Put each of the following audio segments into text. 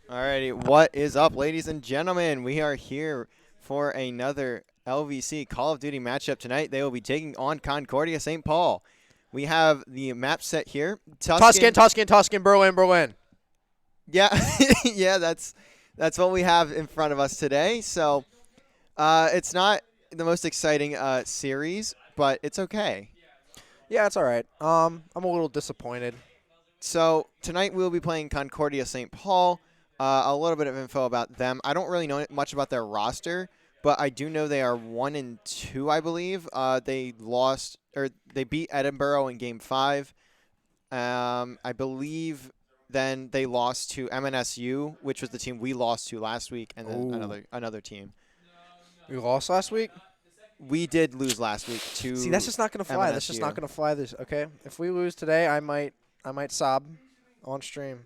Alrighty, what is up, ladies and gentlemen? We are here for another LVC Call of Duty matchup tonight. They will be taking on Concordia St. Paul. We have the map set here. Tuscan, Berlin. Yeah, yeah, that's what we have in front of us today. So, it's not the most exciting series, but it's okay. Yeah, it's all right. I'm a little disappointed. So tonight we'll be playing Concordia St. Paul. A little bit of info about them. I don't really know much about their roster, but I do know they are 1-2, I believe. They beat Edinburgh in Game 5. I believe then they lost to MNSU, which was the team we lost to last week, and then another team. We lost last week? We did lose last week to See, that's just not going to fly. MNSU. That's just not going to fly this, okay? If we lose today, I might sob on stream.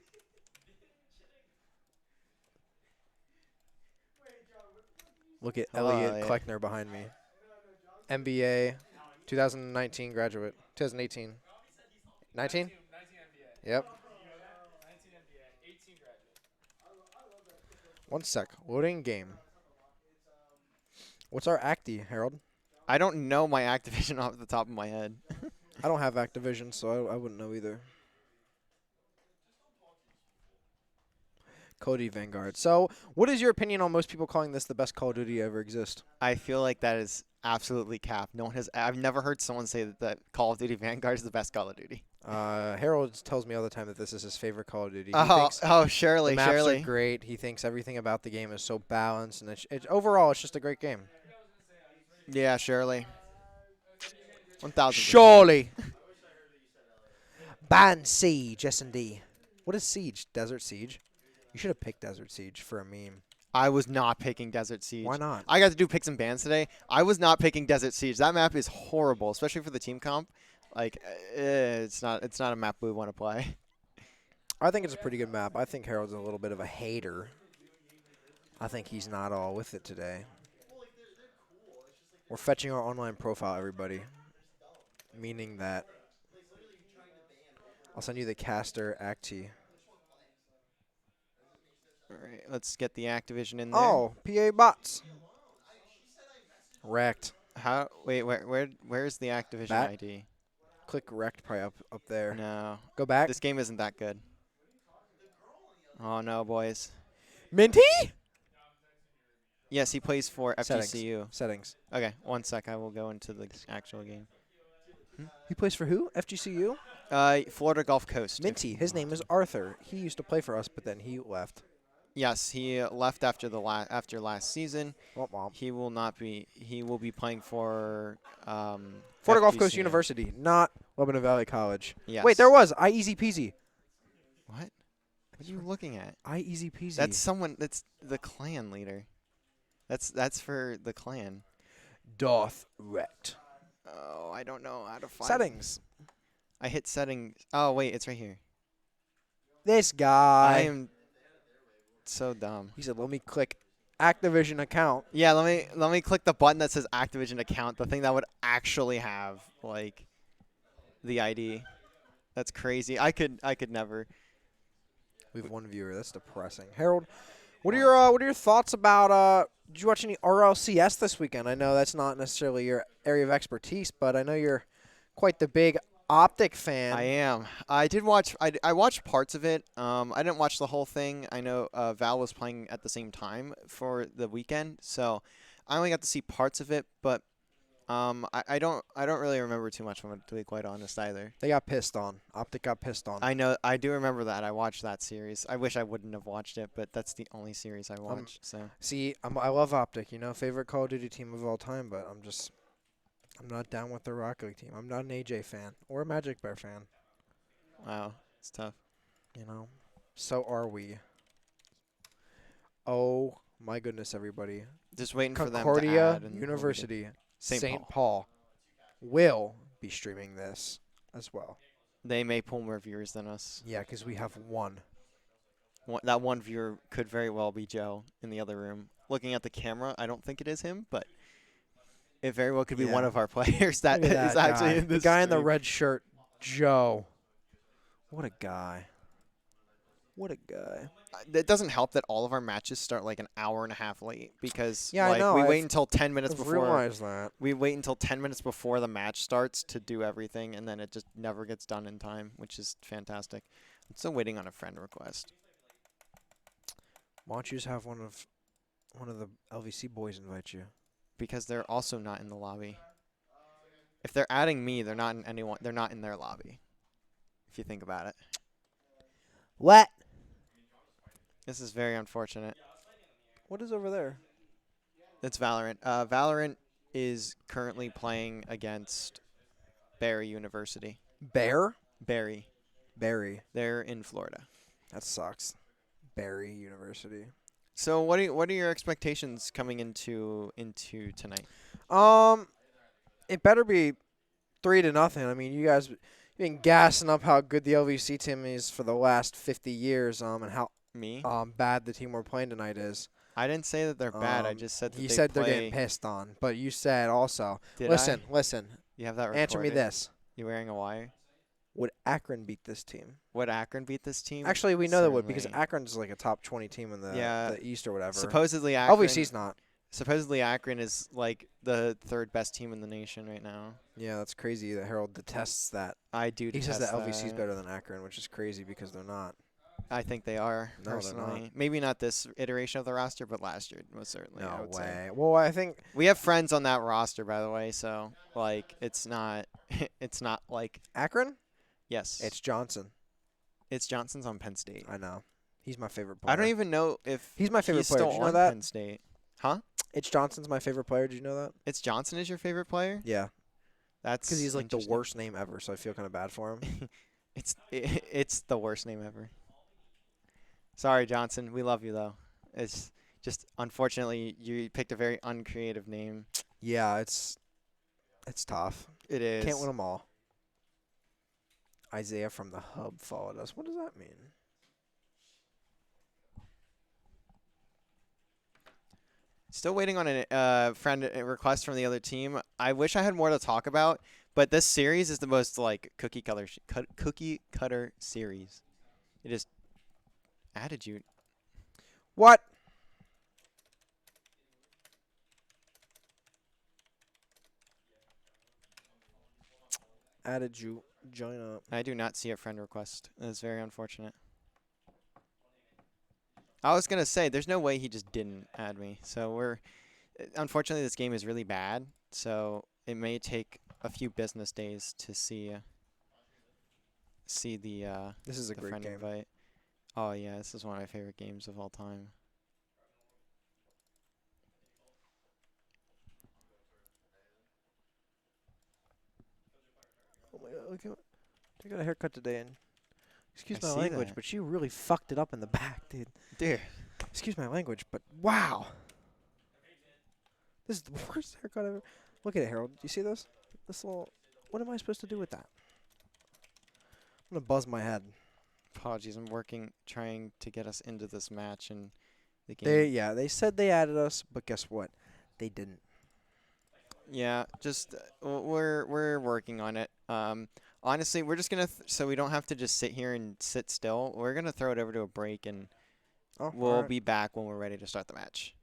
Look at Elliot Kleckner behind me. MBA, 2019 graduate. 2018. 19? Yep. 1 sec. Loading game. What's our Acti, Harold? I don't know my Activision off the top of my head. I don't have Activision, so I wouldn't know either. Cody Vanguard. So, what is your opinion on most people calling this the best Call of Duty to ever exist? I feel like that is absolutely capped. No one has. I've never heard someone say that Call of Duty Vanguard is the best Call of Duty. Harold tells me all the time that this is his favorite Call of Duty. Surely, the maps surely. are great. He thinks everything about the game is so balanced, and overall, it's just a great game. Yeah, surely. 1,000%. Surely. Ban Siege, S&D. What is Siege? Desert Siege? You should have picked Desert Siege for a meme. I was not picking Desert Siege. Why not? I got to do picks and bans today. I was not picking Desert Siege. That map is horrible, especially for the team comp. Like, it's not a map we want to play. I think it's a pretty good map. I think Harold's a little bit of a hater. I think he's not all with it today. We're fetching our online profile, everybody. Meaning that I'll send you the caster Acti. All right, let's get the Activision in there. Oh, PA bots. Wrecked. How? Wait, where's the Activision Back? ID? Click wrecked probably up there. No. Go back. This game isn't that good. Oh no, boys. Minty? Yes, he plays for FGCU. Settings. Okay, 1 sec. I will go into the actual game. He plays for who? FGCU? Florida Gulf Coast. Minty. His name is Arthur. He used to play for us, but then he left. Yes, he left after after last season. Womp womp. He will not be. He will be playing for Florida Gulf Coast FGCU. University, not Lebanon Valley College. Yes. Wait, there was Easy Peasy. What? What are you looking at? Easy Peasy. That's someone. That's the clan leader. That's for the clan. Doth wrecked. Oh, I don't know how to find Settings. I hit settings. Oh wait, it's right here. This guy. I am so dumb. He said, "Let me click Activision account." Yeah, let me click the button that says Activision account, the thing that would actually have like the ID. That's crazy. I could never. We have one viewer. That's depressing. Harold, what are your thoughts about did you watch any RLCS this weekend? I know that's not necessarily your area of expertise, but I know you're quite the big Optic fan. I am. I did watch. I watched parts of it. I didn't watch the whole thing. I know Val was playing at the same time for the weekend, so I only got to see parts of it. But I don't really remember too much. To be quite honest, either. They got pissed on. Optic got pissed on. I know. I do remember that. I watched that series. I wish I wouldn't have watched it, but that's the only series I watched. So see, I love Optic. You know, favorite Call of Duty team of all time, but I'm not down with the Rocket League team. I'm not an AJ fan or a Magic Bear fan. Wow, it's tough. You know, so are we. Oh my goodness, everybody! Just waiting for them to Concordia add. University, St. Paul will be streaming this as well. They may pull more viewers than us. Yeah, because we have one. That one viewer could very well be Joe in the other room. Looking at the camera, I don't think it is him, but it very well could be one of our players that Look at is that actually guy. in this The guy in the stream. red shirt, Joe. What a guy. What a guy. It doesn't help that all of our matches start like an hour and a half late because Yeah, I like know. we wait until 10 minutes I've before realized that. we wait until 10 minutes before the match starts to do everything, and then it just never gets done in time, which is fantastic. I'm still waiting on a friend request Why don't you just have one of the LVC boys invite you? because they're also not in the lobby. If they're adding me, they're not in anyone. They're not in their lobby. If you think about it, What? this is very unfortunate. What is over there? It's Valorant. Valorant is currently playing against Barry University. Bear? Barry. Barry. They're in Florida. That sucks. Barry University. So what are your expectations coming into tonight? It better be 3-0. I mean, you guys been gassing up how good the LVC team is for the last 50 years, and how Me? bad the team we're playing tonight is. I didn't say that they're bad. I just said that You they said play. they're getting pissed on, but you said also. Did Listen. You have that recorded? Answer me this: You wearing a wire? would Akron beat this team? Would Akron beat this team? Actually, we know they would because Certainly. Akron's like a top 20 team in the East or whatever. Supposedly Akron. LVC's not. Supposedly Akron is like the third best team in the nation right now. Yeah, that's crazy that Harold detests that. I do. He says detest that LVC's better than Akron, which is crazy because they're not. I think they are. No, they're personally. not. Maybe not this iteration of the roster, but last year most certainly. I No would say. way. Well, I think We have friends on that roster, by the way. So like, it's not. It's not like Akron. yes. It's Johnson. It's Johnson's on Penn State. I know. He's my favorite player. I don't even know if He's my favorite he's player. still Did you know on that? Penn State. Huh? It's Johnson's my favorite player. Did you know that? It's Johnson is your favorite player? Yeah. That's Because he's like the interesting. worst name ever, so I feel kind of bad for him. It's the worst name ever. Sorry, Johnson. We love you though. It's just unfortunately you picked a very uncreative name. Yeah, it's tough. It is. Can't win them all. Isaiah from the Hub followed us. What does that mean? Still waiting on a friend request from the other team. I wish I had more to talk about, but this series is the most like cookie cutter series. It is attitude. What? Added you. Join up. I do not see a friend request. That's very unfortunate. I was gonna say there's no way he just didn't add me. So unfortunately this game is really bad. So it may take a few business days to see the This is a the great friend game. invite. Oh yeah, this is one of my favorite games of all time. Oh my god, look at I got a haircut today and excuse I my see language, that. but you really fucked it up in the back, dude. Dude, Excuse my language, but wow. This is the worst haircut ever. Look at it, Harold. Do you see this? This little what am I supposed to do with that? I'm gonna buzz my head. apologies. I'm trying to get us into this match and the game. They said they added us, but guess what? They didn't. Yeah, just we're working on it. Honestly, we're just gonna so we don't have to just sit here and sit still. We're gonna throw it over to a break and we'll be back when we're ready to start the match.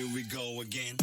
here we go again.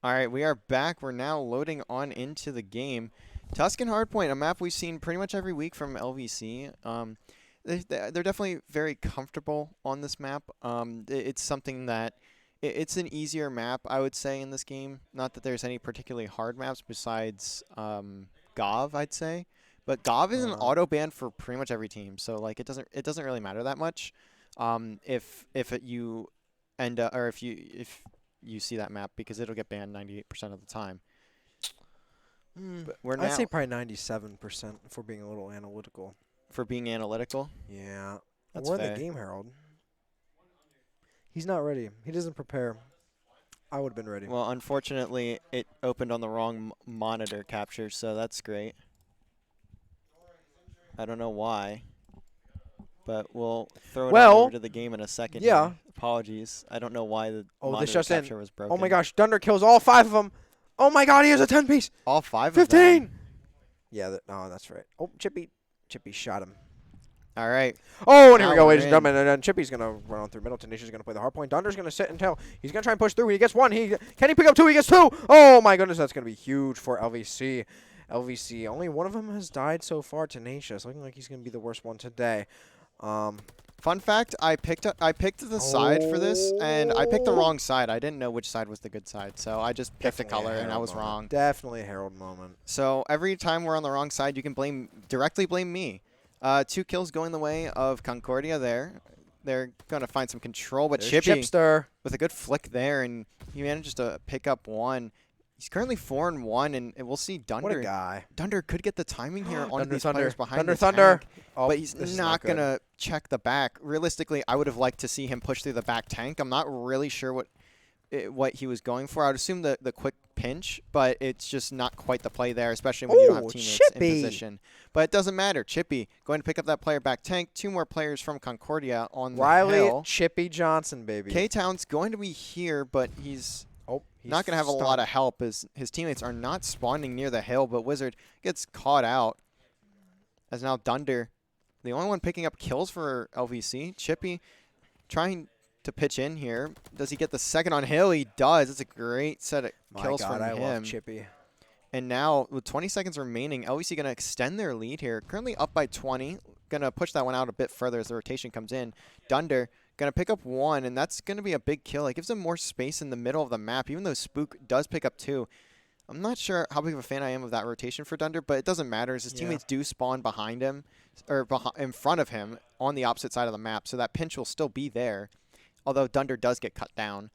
All right, we are back. We're now loading on into the game. Tuscan Hardpoint, a map we've seen pretty much every week from LVC. They're definitely very comfortable on this map. It's something that it's an easier map, I would say, in this game. Not that there's any particularly hard maps besides Gov, I'd say. But Gov is an auto ban for pretty much every team, so like it doesn't really matter that much. If you see that map, because it'll get banned 98% of the time. But I'd say probably 97% if we're being a little analytical. For being analytical? Yeah. That's we're in fair. the game, Harold. He's not ready. He doesn't prepare. I would have been ready. Well, unfortunately, it opened on the wrong monitor capture, so that's great. I don't know why, but we'll throw it on over to the game in a second. Yeah. Here. Apologies. I don't know why the this monitor just capture was broken. Oh my gosh, Dunder kills all 5 of them. Oh my god, he has a 10-piece. All 5 15. of them. Yeah, that's right. Oh, Chippy shot him. All right. Oh, and here we Now go, we're ladies and in. gentlemen. And Chippy's going to run on through middle. Tanisha's going to play the hard point. Dunder's going to sit until he's going to try and push through. He gets 1. Can he pick up 2? He gets 2. Oh, my goodness. That's going to be huge for LVC. LVC, only one of them has died so far. Tenacious, looking like he's going to be the worst one today. Fun fact, I picked the side for this, and I picked the wrong side. I didn't know which side was the good side, so I just picked a color, and I was wrong. Definitely a Harold moment. So every time we're on the wrong side, you can directly blame me. 2 kills going the way of Concordia there. They're going to find some control, but There's Chippy Chipster with a good flick there, and he manages to pick up 1. He's currently 4-1, and we'll see Dunder. What a guy. Dunder could get the timing here on these players behind Thunder, the Thunder. tank, Oh, but he's not going good. to check the back. Realistically, I would have liked to see him push through the back tank. I'm not really sure what he was going for. I would assume the quick pinch, but it's just not quite the play there, especially when you don't have teammates in position. But it doesn't matter. Chippy going to pick up that player back tank. 2 more players from Concordia on the hill. Chippy Johnson, baby. K-Town's going to be here, but he's not going to have a lot of help as his teammates are not spawning near the hill, but Wizard gets caught out as now Dunder, the only one picking up kills for LVC. Chippy trying to pitch in here. Does he get the second on hill? He does. It's a great set of kills from I him. love Chippy. And now with 20 seconds remaining, LVC going to extend their lead here. Currently up by 20. Going to push that one out a bit further as the rotation comes in. Dunder going to pick up 1, and that's going to be a big kill. It gives them more space in the middle of the map, even though Spook does pick up 2. I'm not sure how big of a fan I am of that rotation for Dunder, but it doesn't matter as his teammates do spawn behind him or in front of him on the opposite side of the map, so that pinch will still be there, although Dunder does get cut down.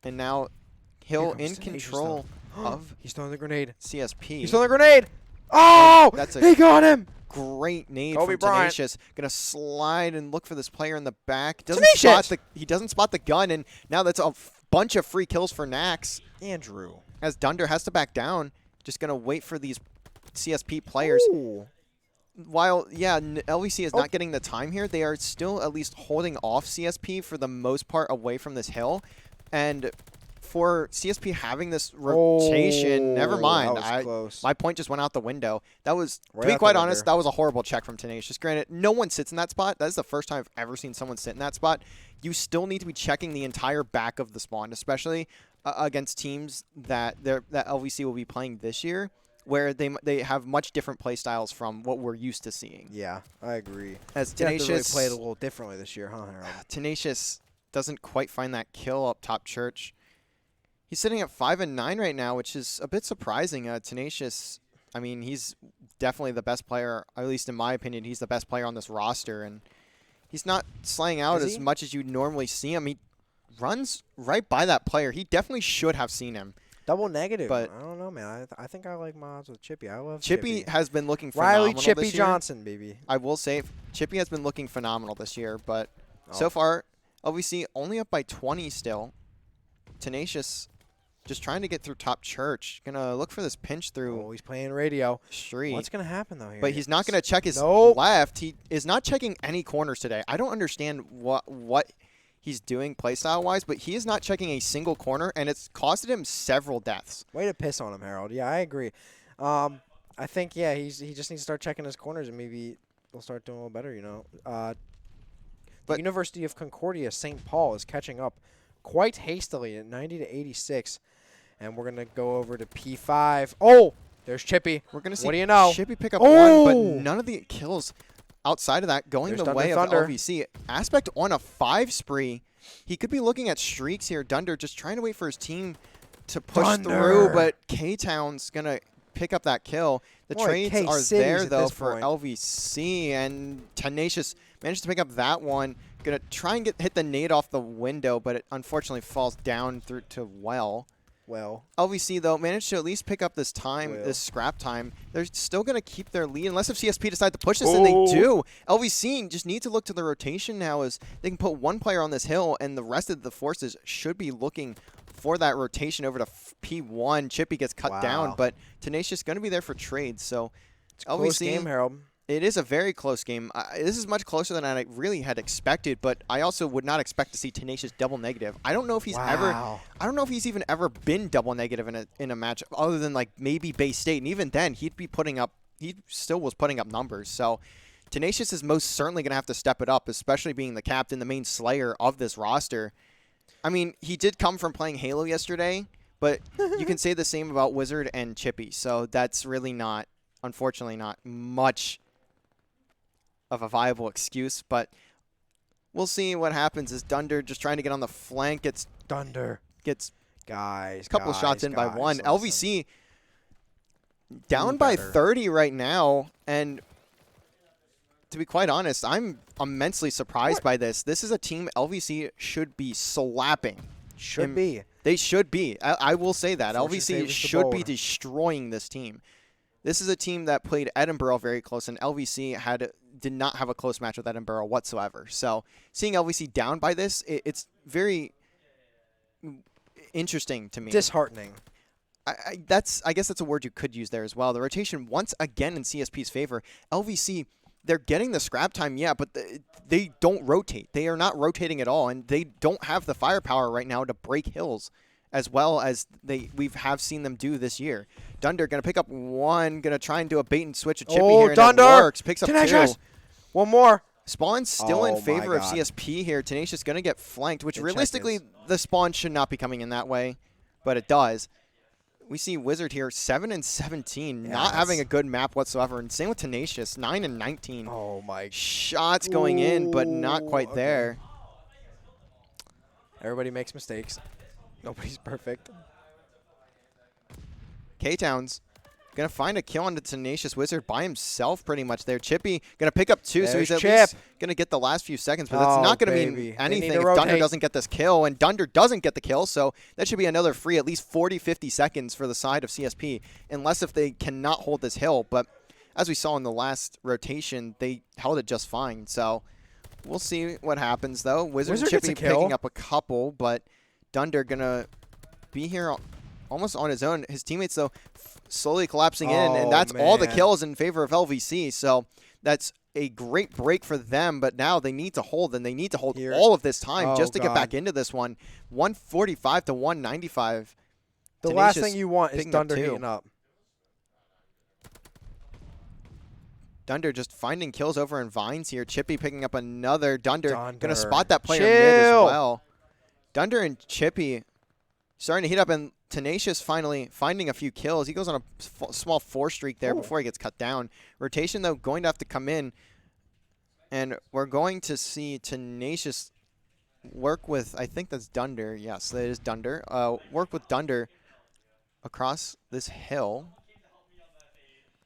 And now he'll in control of He's throwing the grenade. CSP. He's throwing the grenade. Oh, he got him. Great nade Kobe from Bryant. Tenacious. Gonna slide and look for this player in the back. He doesn't spot the gun, and now that's a bunch of free kills for NACE. Andrew. As Dunder has to back down. Just gonna wait for these CSP players. Ooh. While, yeah, LVC is not getting the time here, they are still at least holding off CSP for the most part away from this hill. And for CSP having this rotation, never mind. That was close. My point just went out the window. That was, to be quite honest, that was a horrible check from Tenacious. Granted, no one sits in that spot. That is the first time I've ever seen someone sit in that spot. You still need to be checking the entire back of the spawn, especially against teams that LVC will be playing this year, where they have much different play styles from what we're used to seeing. Yeah, I agree. As Tenacious Tenacious really played a little differently this year, huh, Harold? Tenacious doesn't quite find that kill up top church. He's sitting at 5 and 9 right now, which is a bit surprising. Tenacious, I mean, he's definitely the best player, at least in my opinion. He's the best player on this roster, and he's not slaying out as much as you normally see him. He runs right by that player. He definitely should have seen him. Double negative. But I don't know, man. I think I like my odds with Chippy. I love Chippy. has been looking phenomenal Riley Chippy this year. Johnson, baby. I will say Chippy has been looking phenomenal this year, but so far, LVC only up by 20 still. Tenacious just trying to get through top church. Gonna look for this pinch through. Oh, he's playing radio. Street. What's going to happen, though, here? But he's not going to check his left. He is not checking any corners today. I don't understand what he's doing playstyle-wise, but he is not checking a single corner, and it's costed him several deaths. Way to piss on him, Harold. Yeah, I agree. I think, yeah, he just needs to start checking his corners, and maybe they'll start doing a little better, you know. The University of Concordia, St. Paul, is catching up quite hastily at 90-86. And we're going to go over to P5. Oh, there's Chippy. We're going to see what do you know? Chippy pick up one, but none of the kills outside of that going the way of LVC. Aspect on a 5 spree. He could be looking at streaks here. Dunder just trying to wait for his team to push through, but K-Town's going to pick up that kill. The trades are there, though, for LVC, and Tenacious managed to pick up that one. Going to try and hit the nade off the window, but it unfortunately falls down through to well. LVC, though, managed to at least pick up this time, this scrap time. They're still going to keep their lead unless if CSP decide to push this, and they do. LVC just need to look to the rotation now as they can put one player on this hill, and the rest of the forces should be looking for that rotation over to P1. Chippy gets cut down, but Tenacious going to be there for trades. So it's a close game, Harold. It is a very close game. This is much closer than I really had expected, but I also would not expect to see Tenacious double negative. I don't know if he's I don't know if he's even ever been double negative in a match other than like maybe Bay State, and even then he still was putting up numbers. So Tenacious is most certainly going to have to step it up, especially being the captain, the main slayer of this roster. I mean, he did come from playing Halo yesterday, but you can say the same about Wizard and Chippy. So that's really not, unfortunately, not much of a viable excuse, but we'll see what happens as Dunder just trying to get on the flank. Gets a couple shots in by one. Listen. LVC down by 30 right now, and to be quite honest, I'm immensely surprised by this. This is a team LVC should be slapping. They should be. I will say that. LVC should be destroying this team. This is a team that played Edinburgh very close, and LVC did not have a close match with Edinburgh whatsoever. So seeing LVC down by this, it's very interesting to me. Disheartening. I guess that's a word you could use there as well. The rotation, once again, in CSP's favor. LVC, they're getting the scrap time, yeah, but they don't rotate. They are not rotating at all, and they don't have the firepower right now to break hills as well as we have seen them do this year. Dunder going to pick up one, going to try and do a bait and switch with Chippy here, and it works. Picks up two. One more. Spawn's still in favor of CSP here. Tenacious going to get flanked, which realistically the spawn should not be coming in that way, but it does. We see Wizard here 7 and 17, not having a good map whatsoever, and same with Tenacious 9 and 19. Oh my! Shots going in, but not quite there. Everybody makes mistakes. Nobody's perfect. K-Town's going to find a kill on the Tenacious Wizard by himself pretty much there. Chippy going to pick up 2, so he's at least going to get the last few seconds. But that's not going to mean anything if Dunder doesn't get this kill. And Dunder doesn't get the kill, so that should be another free at least 40, 50 seconds for the side of CSP, unless if they cannot hold this hill. But as we saw in the last rotation, they held it just fine. So we'll see what happens, though. Wizard and Chippy picking up a couple, but Dunder going to be here almost on his own. His teammates, though, slowly collapsing in, and that's all the kills in favor of LVC. So that's a great break for them, but now they need to hold, and they need to hold here all of this time just to get back into this one. 145 to 195. The last thing you want is Dunder heating up. Dunder just finding kills over in Vines here. Chippy picking up another. Dunder going to spot that player mid as well. Dunder and Chippy starting to heat up, and Tenacious finally finding a few kills. He goes on a small 4 streak there before he gets cut down. Rotation, though, going to have to come in, and we're going to see Tenacious work with, I think that's Dunder. Yes, that is Dunder. Work with Dunder across this hill.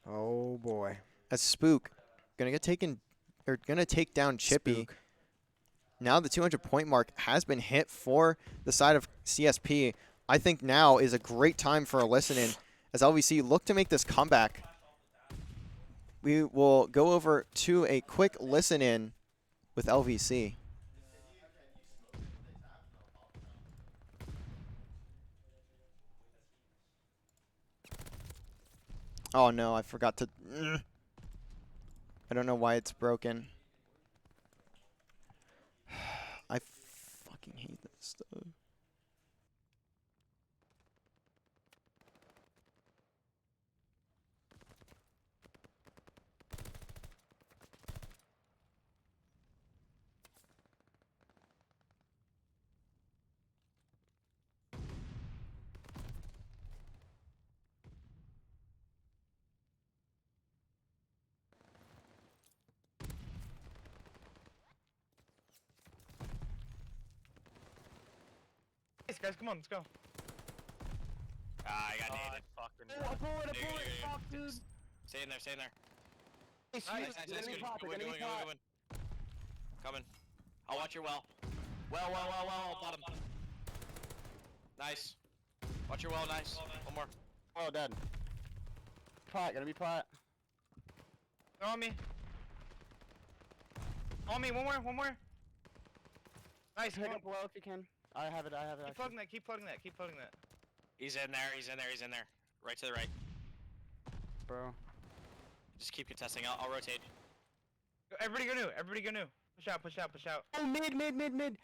Oh, boy. As Spook going to get taken, or going to take down Chippy. Spook. Now the 200-point mark has been hit for the side of CSP. I think now is a great time for a listen-in as LVC look to make this comeback. We will go over to a quick listen-in with LVC. Oh, no, I forgot to... I don't know why it's broken. I fucking hate this stuff. Guys, come on, let's go. I got naded. A bullet, fuck, dude. Stay in there, stay in there. Nice, Good. Going. Coming. I'll watch your well. Well, bottom. Nice. Watch your well, nice. One more. Oh, dead. Pot, gonna be pot. They're on me. On me, one more. Nice, Pick up below if you can. I have it. Keep floating that. He's in there. Right to the right. Bro. Just keep contesting. I'll rotate. Everybody go new. Push out. Oh, mid. Mid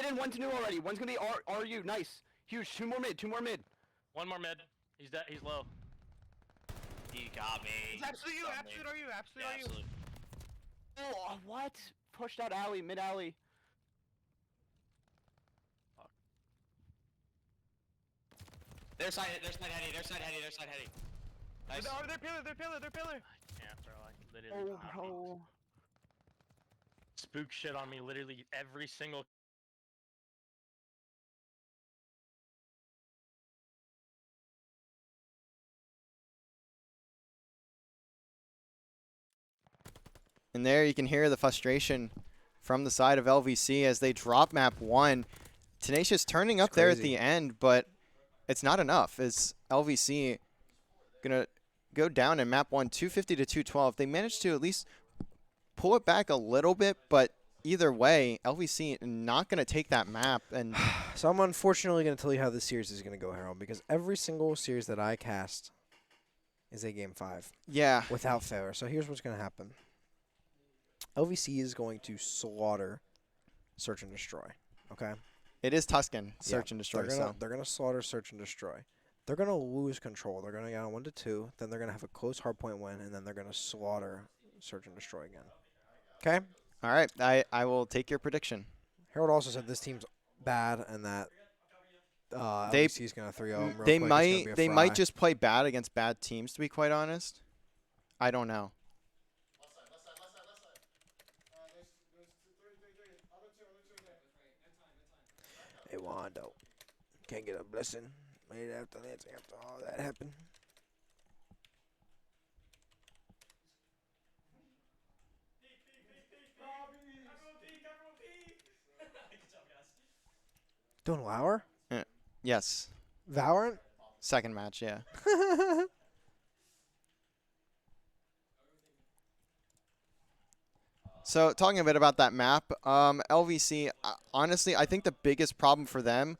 and one's new already. One's gonna be RU. Nice. Huge. Two more mid. One more mid. He's dead. He's low. He got me. It's absolute you. Absolutely. Oh, what? Pushed out alley. Mid alley. Their side heady. Nice. Oh, they're pillar. Yeah, bro. I literally. Oh, bro. Spook shit on me literally every single. And there you can hear the frustration from the side of LVC as they drop map 1. Tenacious turning up there at the end, but it's not enough. Is LVC going to go down in map 1, 250 to 212. They managed to at least pull it back a little bit, but either way, LVC not going to take that map. And so I'm unfortunately going to tell you how this series is going to go, Harold, because every single series that I cast is a game 5. Yeah. Without failure. So here's what's going to happen. LVC is going to slaughter Search and Destroy. Okay? It is Tuscan, Search and Destroy. They're gonna slaughter Search and Destroy. They're going to lose control. They're going to get on 1-2. Then they're going to have a close hardpoint win, and then they're going to slaughter Search and Destroy again. Okay? All right. I will take your prediction. Harold also said this team's bad and that LVC's going to 3-0. They might just play bad against bad teams, to be quite honest. I don't know. Hey, Wando. Can't get a blessing right after all that happened. Don't allow her? Yes. Valorant? Second match, yeah. So talking a bit about that map, LVC, honestly, I think the biggest problem for them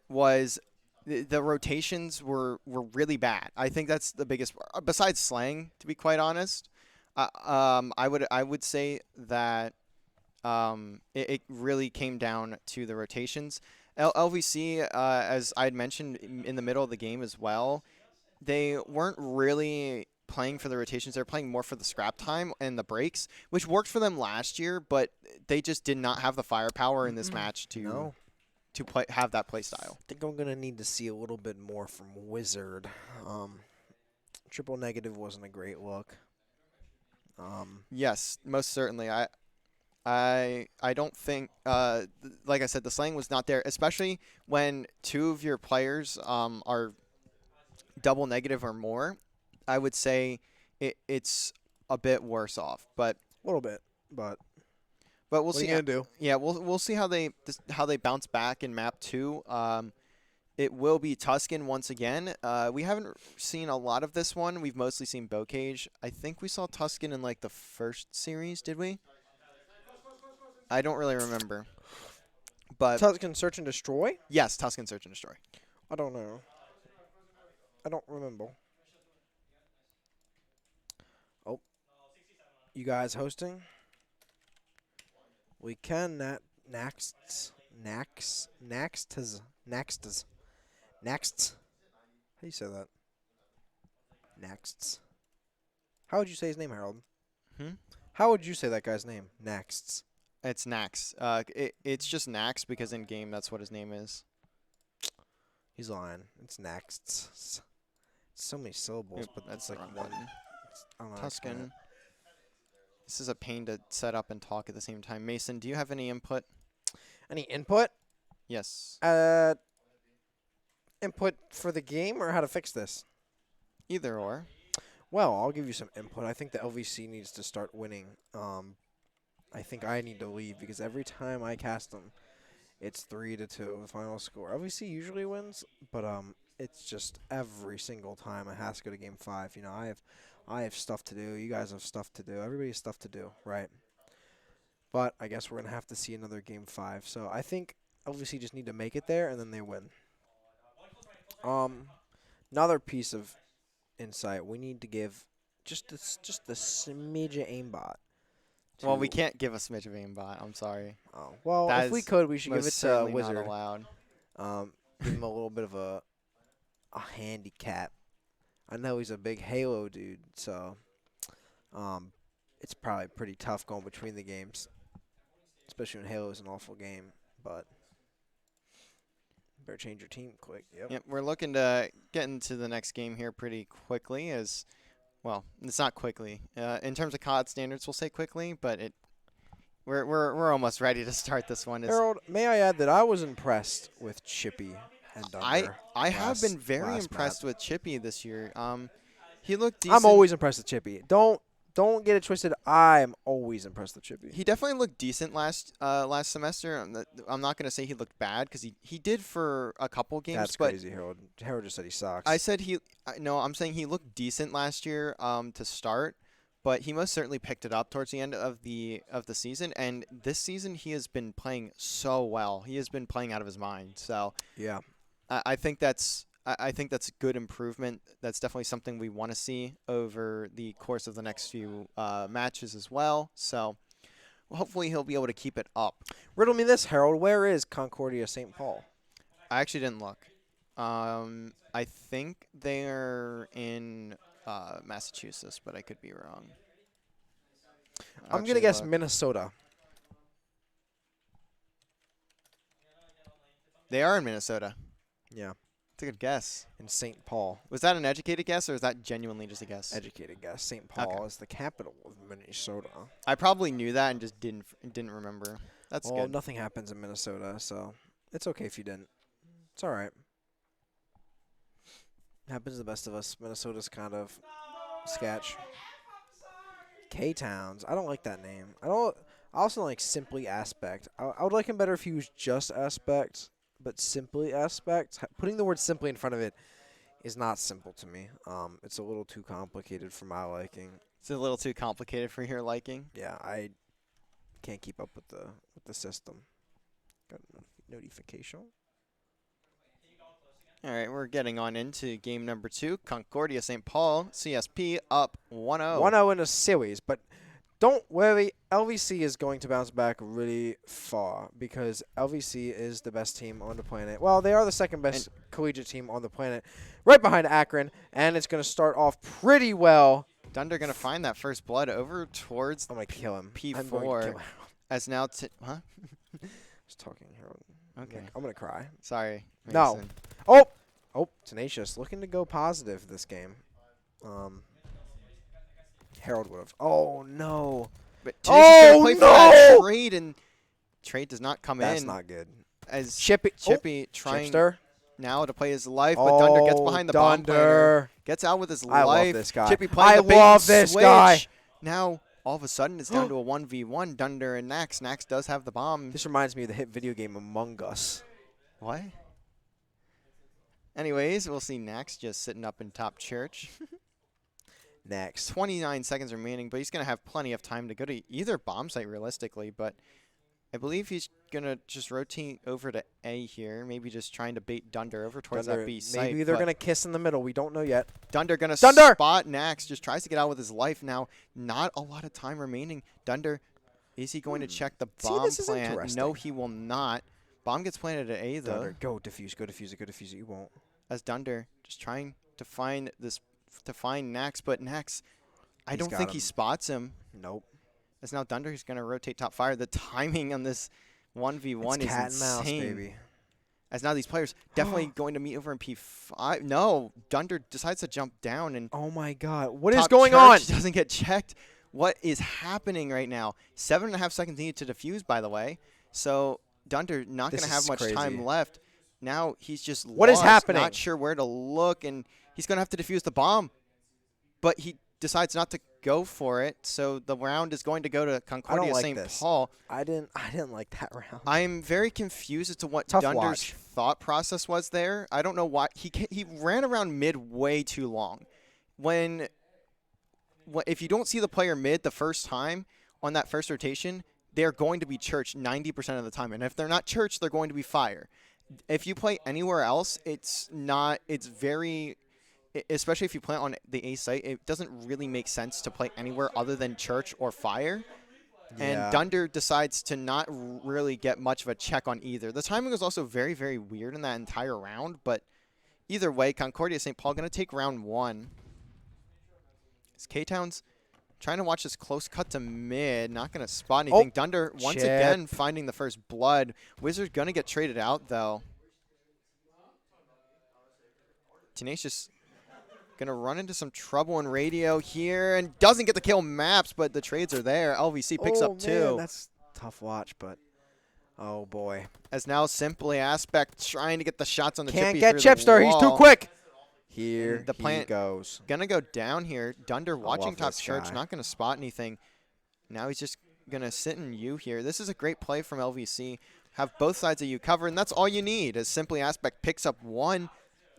was the rotations were really bad. I think that's the biggest, besides slang, to be quite honest. I would say that it really came down to the rotations. LVC, as I had mentioned in the middle of the game as well, they weren't really playing for the rotations. They were playing more for the scrap time and the breaks, which worked for them last year, but they just did not have the firepower in this match to No. have that play style. I think I'm going to need to see a little bit more from Wizard. Triple negative wasn't a great look. Yes, most certainly. I don't think like I said, the slang was not there, especially when two of your players are double negative or more. I would say it's a bit worse off, but A little bit, but we'll what are see. you going to do? Yeah, we'll see how they bounce back in map 2. It will be Tuscan once again. We haven't seen a lot of this one. We've mostly seen Bocage. I think we saw Tuscan in like the first series, did we? I don't really remember. But Tuscan Search and Destroy? yes, Tuscan Search and Destroy. I don't know. I don't remember. Oh. You guys hosting? We can next. How do you say that? Next. How would you say his name, Harold? Hmm? How would you say that guy's name? Next. It's Nax. It's just Nax because in game that's what his name is. He's lying. It's next. So many syllables, Yep, but that's that's the like wrong one. button. I don't know how to explain Tuscan. it. This is a pain to set up and talk at the same time. Mason, do you have any input? Any input? Yes. Input for the game or how to fix this? Either or. Well, I'll give you some input. I think the LVC needs to start winning. I think I need to leave because every time I cast them, it's 3-2 the final score. LVC usually wins, but it's just every single time it has to go to game 5. You know, I have stuff to do. You guys have stuff to do. Everybody has stuff to do, right? But I guess we're gonna have to see another game 5. So I think LVC just need to make it there and then they win. Another piece of insight: we need to give just a smidge of aimbot. Well, we can't give a smidge of aimbot. I'm sorry. Oh well, That if we is could, we should give Most it to certainly Wizard. not allowed. Give him a little bit of a handicap. I know he's a big Halo dude, so it's probably pretty tough going between the games, especially when Halo is an awful game. But better change your team quick. Yep. Yep, we're looking to get into the next game here pretty quickly. Well, it's not quickly. In terms of COD standards, we'll say quickly, but we're almost ready to start this one. Harold, may I add that I was impressed with Chippy and Dunder. I have been very last impressed map. with Chippy this year. He looked decent. I'm always impressed with Chippy. Don't get it twisted. I'm always impressed with Chippy. He definitely looked decent last semester. I'm not going to say he looked bad because he did for a couple games. That's but crazy, Harold. Harold just said he sucks. I said no, I'm saying he looked decent last year to start, but he most certainly picked it up towards the end of the season. And this season he has been playing so well. He has been playing out of his mind. So yeah. I think that's a good improvement. That's definitely something we want to see over the course of the next few matches as well. So hopefully he'll be able to keep it up. Riddle me this, Harold. Where is Concordia St. Paul? I actually didn't look. I think they're in Massachusetts, but I could be wrong. I'm going to guess Minnesota. They are in Minnesota. Yeah. That's a good guess. In St. Paul. Was that an educated guess, or is that genuinely just a guess? Educated guess. St. Paul is the capital of Minnesota. I probably knew that and just didn't remember. That's well, good. nothing happens in Minnesota, so it's okay if you didn't. It's all right. Happens to the best of us. Minnesota's kind of sketch. K-Towns. I don't like that name. I also don't like Simply Aspect. I would like him better if he was just Aspect. but simply aspect, putting the word simply in front of it is not simple to me. It's a little too complicated for my liking. It's a little too complicated for your liking. Yeah, I can't keep up with the system. Got a notification. All right, we're getting on into game number 2. Concordia St. Paul, CSP up 1-0. 1-0 in a series, but don't worry, LVC is going to bounce back really far because LVC is the best team on the planet. Well, they are the second best collegiate team on the planet, right behind Akron, and it's going to start off pretty well. Dunder going to find that first blood over towards I'm going to kill him. P4. I'm going to kill him. As now, huh? Just talking here. Okay. I'm going to cry. Sorry. No. Mason. Oh, Tenacious looking to go positive this game. Harold would have. Oh, no. But Tenacious Oh, gonna play for that no! trade, and trade does not come That's in. not good. As Chippy trying Chipster. now to play his life, but Dunder gets behind the bomb planter. Dunder. Gets out with his I life. love this guy. Chippy playing I the bait love and this switch. guy. Now, all of a sudden, it's down to a 1v1. Dunder and Nax. Nax does have the bomb. This reminds me of the hit video game Among Us. What? Anyways, we'll see Nax just sitting up in top church. Next. 29 seconds remaining, but he's going to have plenty of time to go to either bomb site realistically, but I believe he's going to just rotate over to A here, maybe just trying to bait Dunder over towards that B site. Maybe they're going to kiss in the middle. We don't know yet. Dunder going to Dunder! spot Nax, just tries to get out with his life now. Not a lot of time remaining. Dunder, is he going to check the bomb this is plant? interesting. No, he will not. Bomb gets planted at A, though. Dunder, go defuse, go defuse it, go defuse it. You won't. As Dunder just trying to find Nax, but Nax, I He's don't got think he him. spots him. Nope. As now Dunder is going to rotate top fire. The timing on this 1v1 It's is cat and mouse, insane. baby. As now these players definitely going to meet over in P5. No, Dunder decides to jump down and Oh my God! What is top going on? church doesn't get checked. What is happening right now? 7.5 seconds needed to defuse, by the way. So Dunder not going This to have is much crazy. time left. Now he's just What is lost, happening? Not sure where to look, and he's going to have to defuse the bomb. But he decides not to go for it, so the round is going to go to Concordia like St. this. Paul. I didn't like that round. I'm very confused as to what Tough Dunder's watch. thought process was there. I don't know why he ran around mid way too long. If you don't see the player mid the first time on that first rotation, they're going to be church 90% of the time, and if they're not church, they're going to be fire. If you play anywhere else, it's very, especially if you play on the A site, it doesn't really make sense to play anywhere other than church or fire. Yeah. And Dunder decides to not really get much of a check on either. The timing was also very, very weird in that entire round, but either way, Concordia St. Paul going to take round 1. As K-Town's trying to watch this close cut to mid, not going to spot anything. Oh, Dunder once chip. again finding the first blood. Wizard's going to get traded out, though. Tenacious going to run into some trouble in radio here and doesn't get the kill maps, but the trades are there. LVC picks up 2. Man, that's a tough watch, but oh boy. As now Simply Aspect trying to get the shots on the Can't Chippy get through the Chipster. He's too wall. quick. Here And the he plant- goes. Gonna go down here. Dunder watching love top this church, guy. not gonna spot anything. Now he's just gonna sit in U here. This is a great play from LVC. Have both sides of you covered, and that's all you need. As Simply Aspect picks up 1.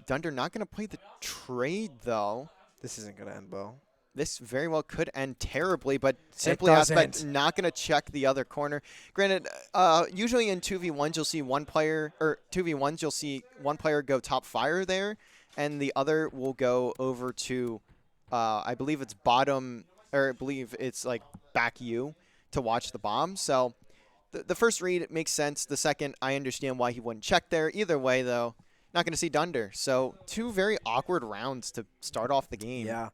Dunder not gonna play the trade though. This isn't gonna end well. This very well could end terribly, but Simply Aspect doesn't. not going to check the other corner. Granted, usually in 2v1s you'll see one player, or 2v1s you'll see one player go top fire there, and the other will go over to, I believe it's bottom, or I believe it's like back U to watch the bomb. So the first read it makes sense. The second, I understand why he wouldn't check there. Either way, though, not going to see Dunder. So 2 very awkward rounds to start off the game. Yeah.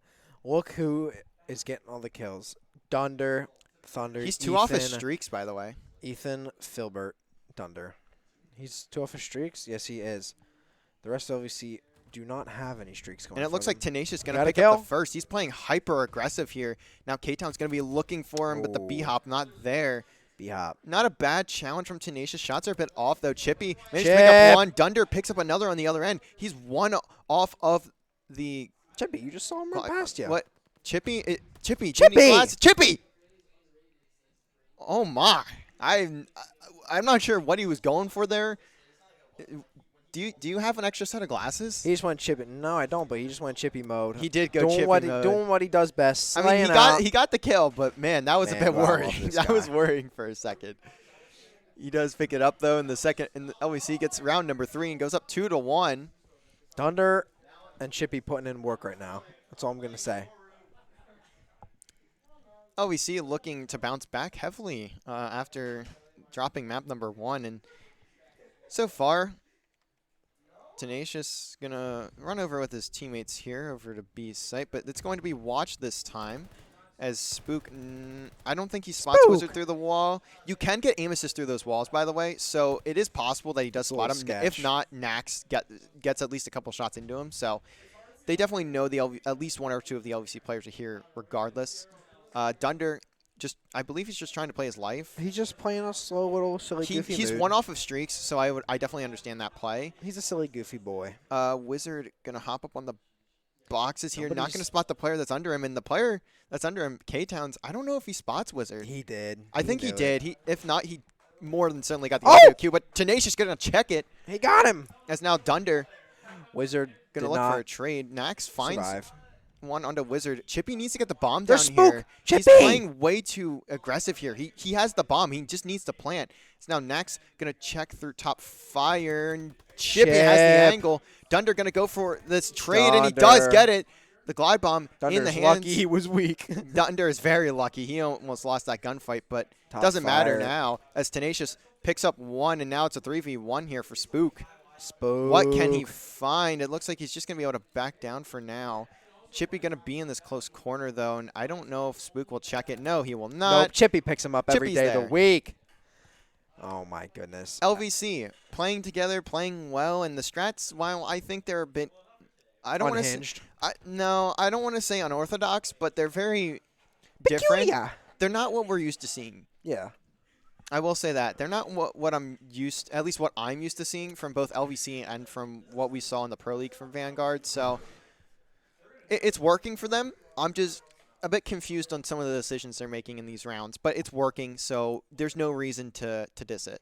Look who is getting all the kills. Dunder, Thunder. He's 2 off his Ethan, streaks, by the way. Ethan, Filbert, Dunder. He's 2 off his streaks? Yes, he is. The rest of LVC do not have any streaks going And it for looks like them. Tenacious going to Got a pick up the kill. first. He's playing hyper aggressive here. Now K-Town's going to be looking for him, but the Oh. B-Hop not there. B-Hop. Not a bad challenge from Tenacious. Shots are a bit off, though. Chippy managed to pick up Chip. 1. Dunder picks up another on the other end. He's 1 off of the... Chippy, you just saw him run past you. What? Chippy? Chippy. Chippy! Jimmy Glass- Chippy! Oh, my. I'm not sure what he was going for there. Do you have an extra set of glasses? He just went chippy. No, I don't. But he just went chippy mode. He did go doing chippy what mode. doing what he does best. I mean, slaying out. he got the kill, but man, that was Man, a bit do I love worrying. this That was guy. worrying for a second. He does pick it up though in the second, and LVC gets round number 3 and goes up 2-1. Thunder and Chippy putting in work right now. That's all I'm gonna say. LVC looking to bounce back heavily after dropping map number 1, and so far, Tenacious gonna run over with his teammates here over to B's site, but it's going to be watch this time. As Spook, I don't think he spots Spook. Wizard through the wall. You can get aim assist through those walls, by the way, so it is possible that he does It's a little spot him. sketch. If not, NACE gets at least a couple shots into him. So they definitely know at least 1 or 2 of the LVC players are here regardless. Dunder, I believe he's just trying to play his life. He's just playing a slow little silly goofy He's mood. one off of streaks, so I definitely understand that play. He's a silly goofy boy. Wizard gonna hop up on the boxes here, not Nobody's- gonna spot the player that's under him, and the player that's under him, K-Towns, I don't know if he spots Wizard. He did. I think he knew did. it. If not, he more than certainly got the Oh! audio cue, but Tenacious gonna check it He got him. as now Dunder Wizard gonna did look for a not trade. Nax finds survive. one onto Wizard. Chippy needs to get the bomb There's down Spook! here. Chippy! He's playing way too aggressive here. He has the bomb. He just needs to plant. So now Nax gonna check through top fire, and Chippy has the Chip. angle. Dunder gonna go for this trade, and he does Dunder. get it. The glide bomb in the Thunder's hands. lucky he was weak. Dunder is very lucky. He almost lost that gunfight, but Top doesn't matter fire. now as Tenacious picks up 1, and now it's a 3v1 here for Spook. Spook. What can he find? It looks like he's just going to be able to back down for now. Chippy going to be in this close corner, though, and I don't know if Spook will check it. No, he will Nope. not. Chippy picks him up every Chippy's day of there. the week. Oh my goodness. LVC playing together, playing well, and the strats, while I think they're a bit, I don't want to Unhinged. no, I don't want to say unorthodox, but they're very different. Peculiar. They're not what we're used to seeing. Yeah. I will say that they're not what I'm used, at least what I'm used to seeing from both LVC and from what we saw in the Pro League from Vanguard. So it's working for them. I'm just a bit confused on some of the decisions they're making in these rounds, but it's working, so there's no reason to diss it.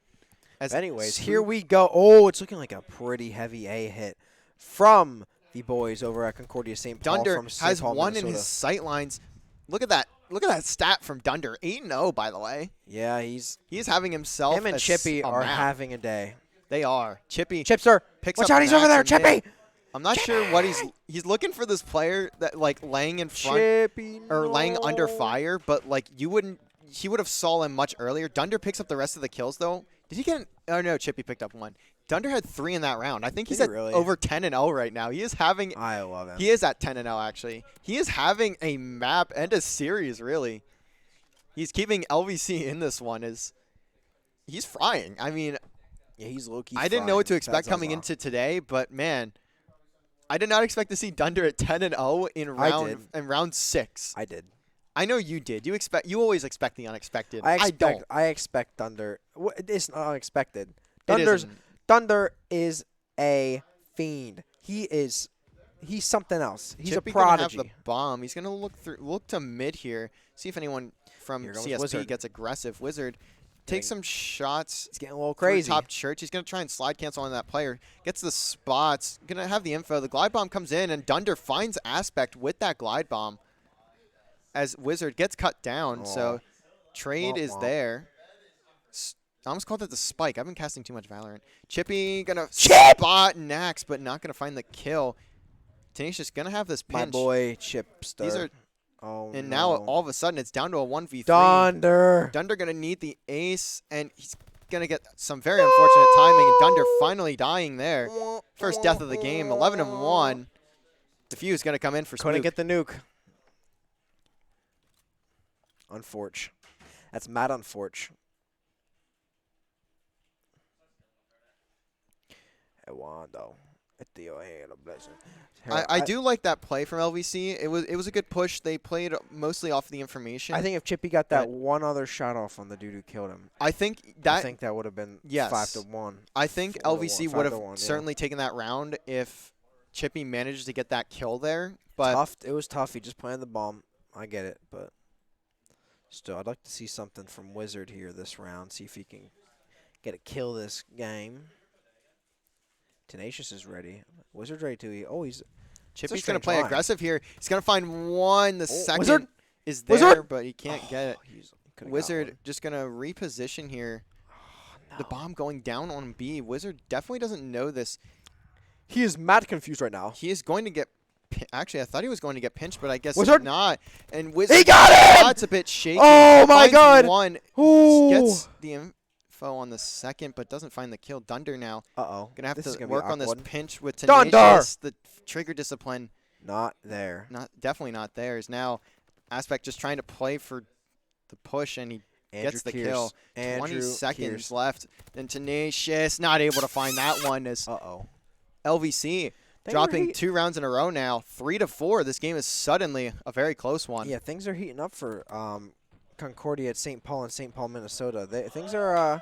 Anyways, here we go. Oh, it's looking like a pretty heavy A hit from the boys over at Concordia St. Paul. Dunder from St. has Paul, one in Minnesota. his sight lines. Look at that. Look at that stat from Dunder. 8-0, by the way. Yeah, he's He's having himself him and a Chippy a are map. having a day. They are. Chippy Chipster, picks watch up out! He's over Max there, and mid. Chippy. I'm not sure what he's looking for this player that like laying in front Chippy, or laying under no. fire, but like he would have saw him much earlier. Dunder picks up the rest of the kills though. Did he get? Oh no, Chippy picked up 1. Dunder had 3 in that round. I think he's Did at he really? over 10-0 right now. He is having. I love him. He is at 10-0 actually. He is having a map and a series really. He's keeping LVC in this one. He's frying. I mean, Yeah, he's low-key I didn't know what to frying. expect coming into today, but man, I did not expect to see Dunder at 10-0 in round 6. I did. I know you did. You always expect the unexpected. I don't. expect Thunder. It's not unexpected. It isn't. Thunder is a fiend. He's something else. He's Chippy a gonna prodigy. have the bomb. He's gonna look to mid here. See if anyone from Here goes CSP Wizard. gets aggressive. Wizard takes some shots. It's getting a little through crazy. Top church. He's gonna try and slide cancel on that player. Gets the spots. Gonna have the info. The glide bomb comes in, and Dunder finds Aspect with that glide bomb. As Wizard gets cut down, so trade Womp is womp. there. I almost called it the spike. I've been casting too much Valorant. Chippy gonna Chip! spot Nax, but not gonna find the kill. Tenacious gonna have this pinch. My boy Chipster. These are, Oh, and no. now all of a sudden it's down to a 1v3. Dunder. Dunder gonna need the ace, and he's gonna get some very unfortunate timing. And Dunder finally dying there. First death of the game, 11-1. The fuse gonna come in for Couldn't Spook. get the nuke. Unfortunate. That's mad unfortunate. Wando. I do like that play from LVC. It was a good push. They played mostly off the information. I think if Chippy got that but- one other shot off on the dude who killed him, I think I think that would have been Yes. 5-1. I think 4-1, LVC would have 5-1, yeah. certainly taken that round if Chippy managed to get that kill there. But Tough. It was tough. He just planted the bomb. I get it, but still, I'd like to see something from Wizard here this round. See if he can get a kill this game. Tenacious is ready. Wizard's ready too. Oh, he's Chippy's going to play aggressive here. He's going to find one. The second Wizard! is there, Wizard! but he can't get it. He could've got Wizard one. just going to reposition here. No. The bomb going down on B. Wizard definitely doesn't know this. He is mad confused right now. He is going to get... Actually, I thought he was going to get pinched, but I guess Wizard! not. And Wizard... He got it! That's a bit shaky. Oh my Finds God! One. Ooh. Gets the info on the second, but doesn't find the kill. Dunder now. Uh-oh. Going to have This is to gonna be work on this awkward. pinch with Dunder! Tenacious. The trigger discipline, Not there. definitely not theirs. Now, Aspect just trying to play for the push, and he gets the kill. 20 seconds left. And Tenacious not able to find that one as Uh-oh. LVC dropping 2 rounds in a row now. 3-4. This game is suddenly a very close one. Yeah, things are heating up for Concordia at St. Paul in St. Paul, Minnesota. Things are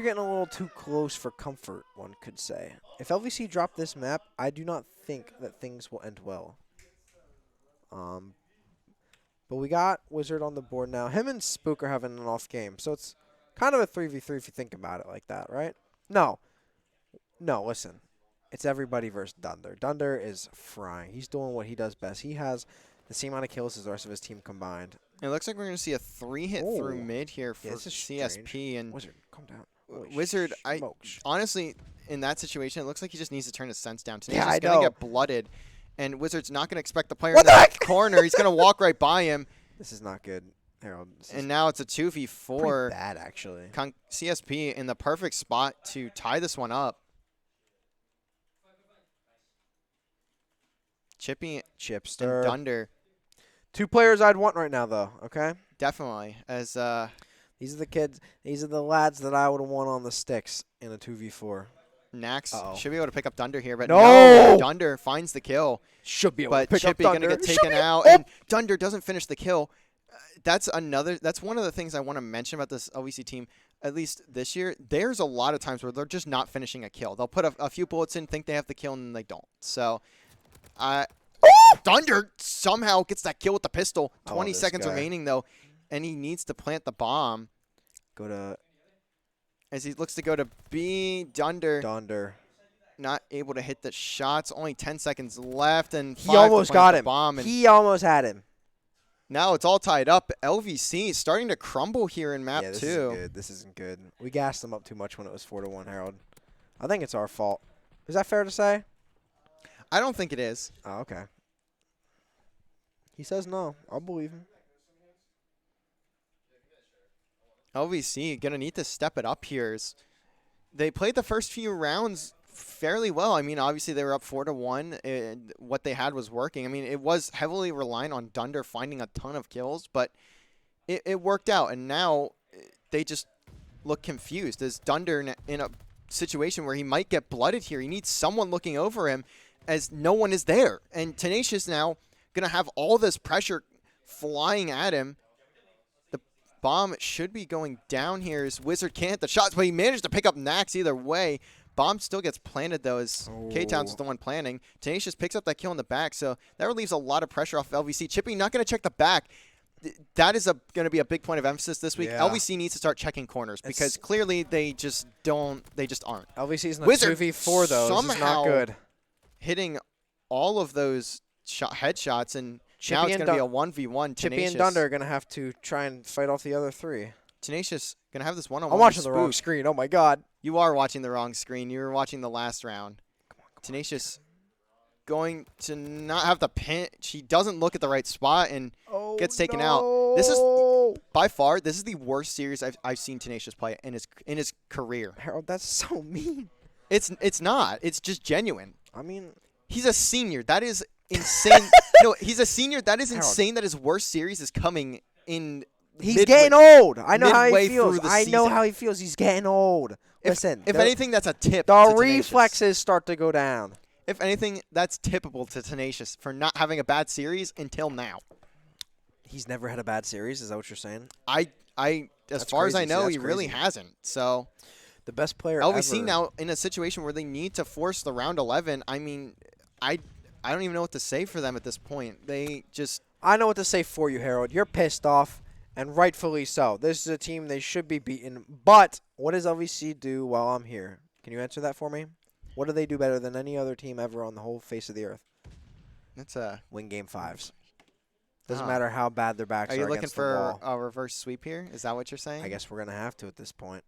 getting a little too close for comfort, one could say. If LVC drop this map, I do not think that things will end well. But we got Wizard on the board now. Him and Spook are having an off game, so it's kind of a 3v3 if you think about it like that, right? No, listen. It's everybody versus Dunder. Dunder is frying. He's doing what he does best. He has the same amount of kills as the rest of his team combined. It looks like we're going to see a 3-hit through Ooh. mid here for Yeah, this is CSP. strange. And Wizard, calm down. Holy Wizard, smokes. honestly, in that situation, it looks like he just needs to turn his sense down. Yeah, He's I going to know. get blooded, and Wizard's not going to expect the player What in the the heck? corner. He's going to walk right by him, This is not good, Harold. This is and now it's a pretty 2v4. bad, actually. CSP in the perfect spot to tie this one up. Chippy and Chipster. Dunder, 2 players I'd want right now, though, okay? definitely. As These are the kids. These are the lads that I would want on the sticks in a 2v4. Nax Uh-oh. should be able to pick up Dunder here, but No! Dunder finds the kill. Should be able But to pick Chippy up gonna Dunder. get taken out, Oh! and Dunder doesn't finish the kill. That's one of the things I want to mention about this LVC team. At least this year, there's a lot of times where they're just not finishing a kill. They'll put a few bullets in, think they have the kill, and then they don't. So, Dunder somehow gets that kill with the pistol. I love 20 this seconds guy. remaining though, and he needs to plant the bomb Go to as he looks to go to B. Dunder Dunder. not able to hit the shots. Only 10 seconds left, and He 5 to almost plant got the him. bomb. And He almost had him. now it's all tied up. LVC is starting to crumble here in map yeah, this 2. isn't good. This isn't good. We gassed them up too much when it was 4-1, Harold. I think it's our fault. Is that fair to say? I don't think it is. Oh, okay. He says no. I'll believe him. LVC gonna need to step it up here. They played the first few rounds fairly well. I mean, obviously they were up 4-1. And what they had was working. I mean, it was heavily reliant on Dunder finding a ton of kills, but it worked out. And now they just look confused. As Dunder in a situation where he might get blooded here, he needs someone looking over him, as no one is there. And Tenacious now gonna have all this pressure flying at him. Bomb should be going down here as Wizard can't hit the shots, but he managed to pick up Nax either way. Bomb still gets planted, though, as K-Town's Oh. the one planning. Tenacious picks up that kill in the back, so that relieves a lot of pressure off LVC. Chippy not going to check the back. That is going to be a big point of emphasis this week. Yeah. LVC needs to start checking corners because clearly they just aren't. LVC's in a Wizard 2v4, though. This is somehow not good. Hitting all of those headshots, and Chippy now it's and going to be a 1v1. Chippy Tenacious. and Dunder are going to have to try and fight off the other 3. Tenacious going to have this one-on-one. I'm watching the with wrong Spook. screen. Oh, my God. You are watching the wrong screen. You were watching the last round. Tenacious going to not have the pinch. He doesn't look at the right spot and gets taken out. This is by far this is the worst series I've seen Tenacious play in his career. Harold, that's so mean. It's not. It's just genuine. I mean, He's a senior. That is insane. No, he's a senior. That is Harold. insane that his worst series is coming in. he's getting old. I know how he midway feels. through the I know season. how he feels. He's getting old. Listen, If the- anything, that's a tip. the to Tenacious. reflexes start to go down. If anything, that's tippable to Tenacious for not having a bad series until now. He's never had a bad series. Is that what you're saying? As That's far as I crazy. See, know, that's he really crazy. hasn't. So The best player LVC ever. now in a situation where they need to force the round 11. I mean, I don't even know what to say for them at this point. They just I know what to say for you, Harold. You're pissed off, and rightfully so. This is a team they should be beaten. But what does LVC do while I'm here? Can you answer that for me? What do they do better than any other team ever on the whole face of the earth? That's a. Win game 5s. Doesn't Oh. matter how bad their backs Are are, you looking against for the wall. a reverse sweep here? Is that what you're saying? I guess we're gonna have to at this point.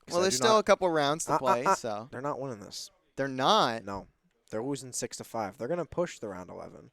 'Cause Well, I there's do still not- a couple rounds to play, uh. so They're not winning this. they're not. No, they're losing 6-5. They're gonna push the round 11,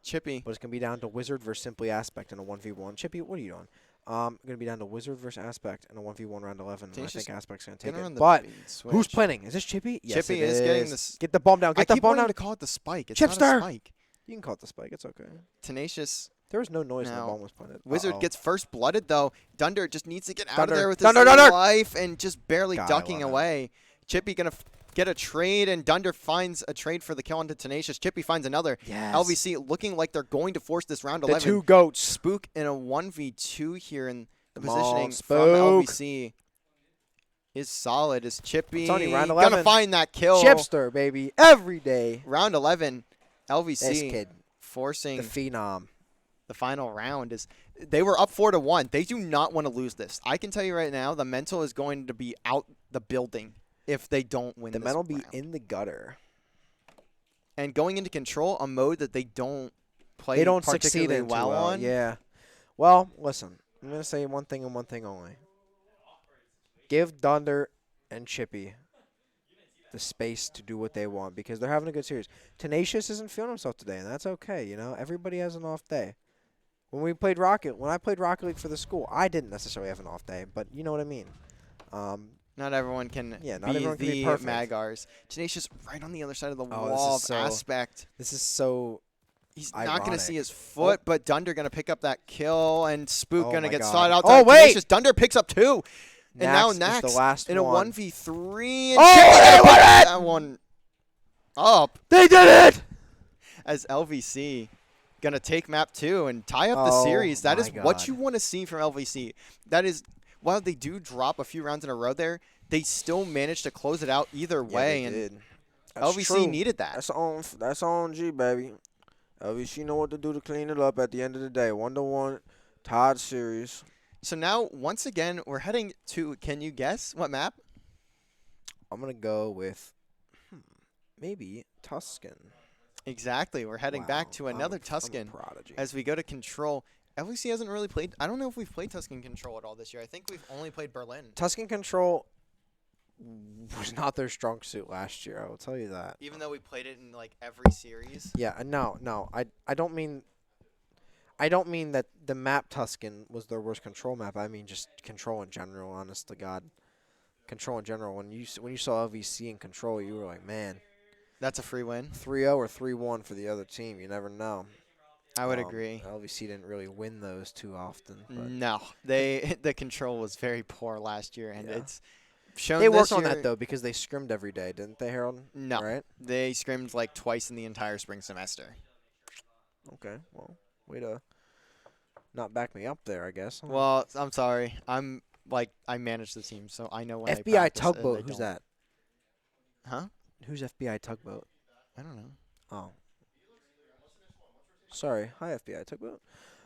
Chippy. but it's gonna be down to Wizard versus Simply Aspect in a 1v1. Chippy, what are you doing? Gonna be down to Wizard versus Aspect in a 1v1 round 11. And I Tenacious think Aspect's gonna take Gonna it. run the But bait and who's switch. planning? Is this Chippy? Yes, Chippy it is getting this. Get the bomb down. I Get the keep bomb wanting down. to call it the spike. It's not Chipster! a spike. You can call it the spike. It's okay. Tenacious. There was no noise when the Now, bomb was planted. Wizard Uh-oh. gets first blooded though. Dunder just needs to get out Dunder. of there with Dunder, his Dunder! life and just barely God, I ducking love it. away. Chippy gonna get a trade, and Dunder finds a trade for the kill onto Tenacious. Chippy finds another. Yes. LVC looking like they're going to force this round The 11. two goats. Spook in a 1v2 here, and the Come on, positioning from Spook. LVC is solid. Is Chippy telling you, round gonna 11. find that kill? Chipster, baby. Every day. Round 11, LVC This kid. forcing The phenom. the final round. Is they were up 4-1. They do not want to lose this. I can tell you right now, the mental is going to be out the building if they don't win The this men will be round. in the gutter. And going into control, a mode that they don't play They don't succeed particularly in well on. Yeah. Well, listen. I'm going to say one thing and one thing only. Give Dunder and Chippy the space to do what they want because they're having a good series. Tenacious isn't feeling himself today, and that's okay. You know, everybody has an off day. When I played Rocket League for the school, I didn't necessarily have an off day, but you know what I mean. Not everyone can Yeah, not be everyone can the be perfect. Magars. Tenacious right on the other side of the Oh, this wall of is so- Aspect. This is so He's not going to ironic. see his foot, but Dunder going to pick up that kill, and Spook Oh going to my get God. slotted out. Oh, to wait! Tenacious. Dunder picks up 2. And now Nax is Nax the last in a one. 1v3. And Oh, Chippy they gonna won pick it! that one up They did it! as LVC going to take map 2 and tie up the Oh series. That my is what God. you want to see from LVC. That is, while they do drop a few rounds in a row there, they still manage to close it out either way. Yeah, and they did. That's LVC true. needed that. That's on G, baby. LVC know what to do to clean it up at the end of the day. 1-1, tied series. So now, once again, we're heading to, can you guess what map? I'm going to go with maybe Tuscan. Exactly. We're heading Wow, back to I'm another a Tuscan prodigy. as we go to Control. LVC hasn't really played. I don't know if we've played Tuscan Control at all this year. I think we've only played Berlin. Tuscan Control was not their strong suit last year, I will tell you that. Even though we played it in like every series. Yeah, no. I don't mean that the map Tuscan was their worst control map. I mean just control in general, honest to God. Control in general. When you saw LVC in control, you were like, man, That's a free win. 3-0 or 3-1 for the other team. You never know. I would agree. LVC didn't really win those too often. But No, the control was very poor last year, and Yeah. it's shown. they this worked on year- that though because they scrimmed every day, didn't they, Harold? No, Right? they scrimmed like twice in the entire spring semester. Okay. Well, way to not back me up there, I guess. huh? Well, I'm sorry. I manage the team, so I know when they FBI practice and Tugboat. they Who's don't. that? Huh? Who's FBI Tugboat? I don't know. Oh. Sorry. Hi, FBI Tugboat.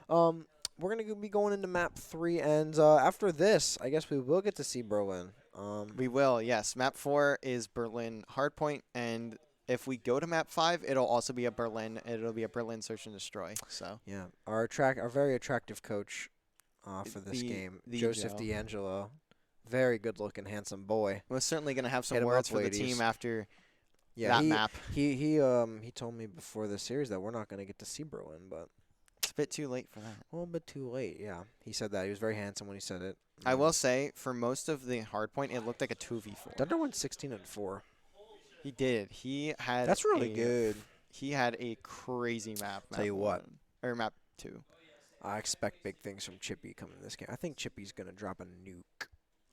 We're going to be going into map 3, and after this, I guess we will get to see Berlin. We will, yes. Map 4 is Berlin Hardpoint, and if we go to map 5, it'll also be a Berlin. It'll be a Berlin Search and Destroy. So Yeah. Our very attractive coach for this The- game, the Joseph Joe. D'Angelo. Very good-looking, handsome boy. we're certainly gonna have some Hit 'em words up, for the ladies. team after Yeah, that map. he told me before the series that we're not going to get to see Berlin, but It's a bit too late for that. a little bit too late. Yeah, he said that. He was very handsome when he said it. I will say, for most of the Hardpoint, it looked like a 2v4. Dunder went 16-4. He did. He had. That's really good. He had a crazy map. Tell you what. Or map 2. I expect big things from Chippy coming in this game. I think Chippy's going to drop a nuke.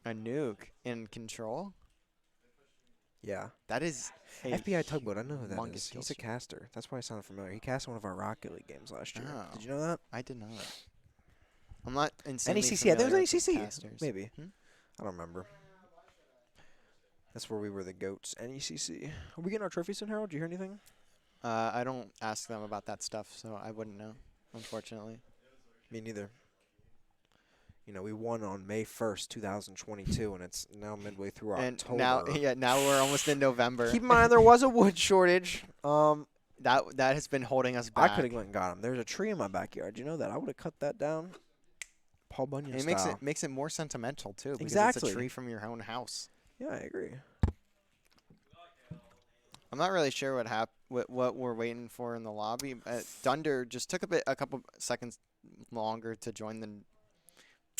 A nuke in Control. Yeah. That is a FBI Tugboat, I know who that humongous is. kill He's a streak. caster. That's why I sounded familiar. He cast one of our Rocket League games last year. Oh. Did you know that? I did not. I'm not insanely NECC. Yeah, there was familiar with NECC. casters. Maybe. Hmm? I don't remember. That's where we were the GOATs. NECC. Are we getting our trophies in, Harold? Did you hear anything? I don't ask them about that stuff, so I wouldn't know, unfortunately. Me neither. You know, we won on May 1st, 2022, and it's now midway through And October. now we're almost in November. Keep in mind there was a wood shortage. That has been holding us I back. could have went and got him. There's a tree in my backyard. You know that? I would have cut that down. Paul Bunyan It style. makes it more sentimental too, because it's Exactly. a tree from your own house. Yeah, I agree. I'm not really sure what we're waiting for in the lobby. Dunder just took a couple seconds longer to join than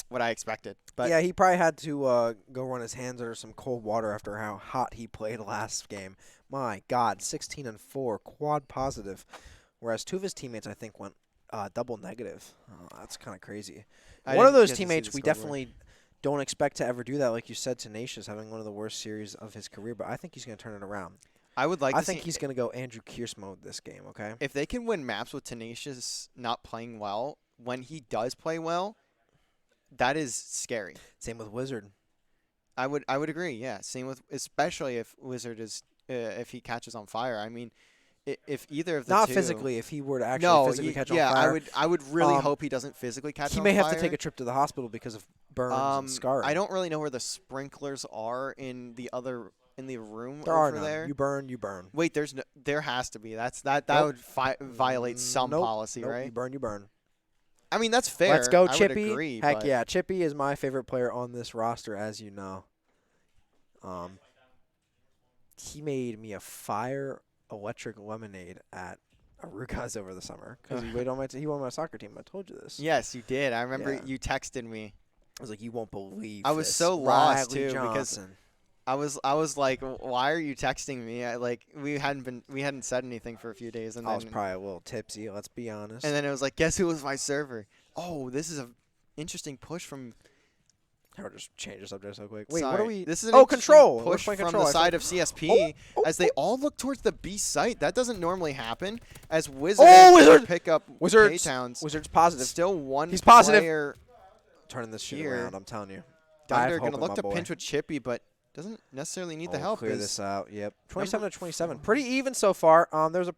what I expected. But Yeah, he probably had to go run his hands under some cold water after how hot he played last game. My God, 16-4, quad positive. Whereas 2 of his teammates, I think, went double negative. That's kind of crazy. I One of didn't those get to see teammates, the we scoreboard. definitely don't expect to ever do that. Like you said, Tenacious having one of the worst series of his career, but I think he's going to turn it around. I would like I to think see he's going to go Andrew Kearse mode this game, okay? if they can win maps with Tenacious not playing well. When he does play well, that is scary. Same with Wizard. I would agree. Yeah, same with especially if Wizard is if he catches on fire. I mean, if either of the Not two, physically, if he were to actually no, physically catch on yeah, fire. I would really hope he doesn't physically catch He on may fire. have to take a trip to the hospital because of burns and scarring. I don't really know where the sprinklers are in the room There are over none. there. You burn, you burn. Wait, there has to be. That Nope. would violate some Nope. policy, Nope, right? You burn, you burn. I mean, that's fair. Let's go, I would Chippy. agree, Heck but yeah, Chippy is my favorite player on this roster, as you know. He made me a fire electric lemonade at Aruga's over the summer because he won my soccer team. I told you this. Yes, you did. I remember Yeah. you texted me. I was like, you won't believe. I was this. so lost, Riley too, because Johnson. I was like, why are you texting me? We hadn't said anything for a few days, and I then was probably a little tipsy. Let's be honest. and then it was like, guess who was my server? Oh, this is a interesting push from. I'll just change the subject so quick. Wait, what sorry. are we? This is an Oh, interesting control. We're push playing from control. the I side thought- of CSP Oh, as they oh. all look towards the B site. That doesn't normally happen. As Wizard Wizard! pick up Wizard's- K-Towns. Wizard's positive. Still one He's positive. player. Turning this shit Here. around. I'm telling you. I have Dunder hope gonna in look my to boy. pinch with Chippy, but doesn't necessarily need the help. Clear as- this out. Yep. 27-27. Pretty even so far. That was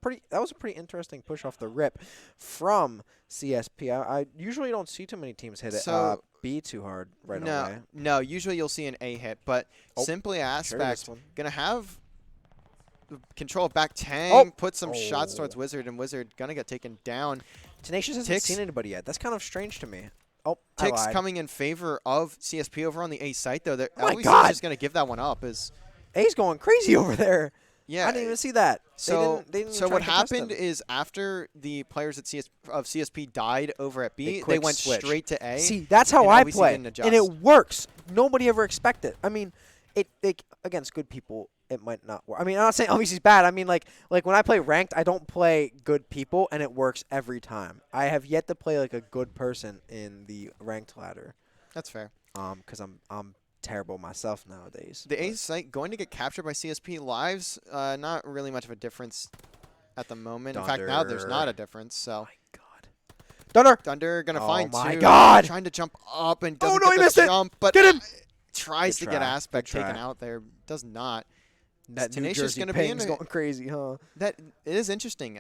a pretty interesting push off the rip from CSP. I usually don't see too many teams hit it So- B too hard right no, away. no. Usually you'll see an A hit, but Oh, Simply Sure, Aspect this one. gonna have the control of back tank, put some shots Oh. towards Wizard, and Wizard gonna get taken down. Tenacious hasn't Ticks- seen anybody yet. That's kind of strange to me. Oh, I Ticks lied. coming in favor of CSP over on the A site though. Oh my LVC is God. just gonna give that one up. A's going crazy over there. Yeah. I didn't even see that. So, they didn't so even what try to contest happened them. is after the players at CSP died over at They B, they quick went switch. straight to A. See, that's how and I LVC play, didn't and it adjust. works. Nobody ever expected. I mean, it against good people, it might not work. I mean, I'm not saying LVC's bad. I mean, like when I play ranked, I don't play good people, and it works every time. I have yet to play like a good person in the ranked ladder, That's fair. because I'm terrible myself nowadays. The A site going to get captured by CSP lives. Not really much of a difference at the moment. In fact, now there's Dunder. not a difference. So My God, Dunder. Dunder gonna Oh find my two. God. Trying to jump up and Oh, doesn't no, get he the missed it. jump, but Get him. tries Good to get try. Aspect Good taken try. out there. Does not. That New Tenacious Jersey gonna be in ping's it. going crazy, huh? That it is interesting.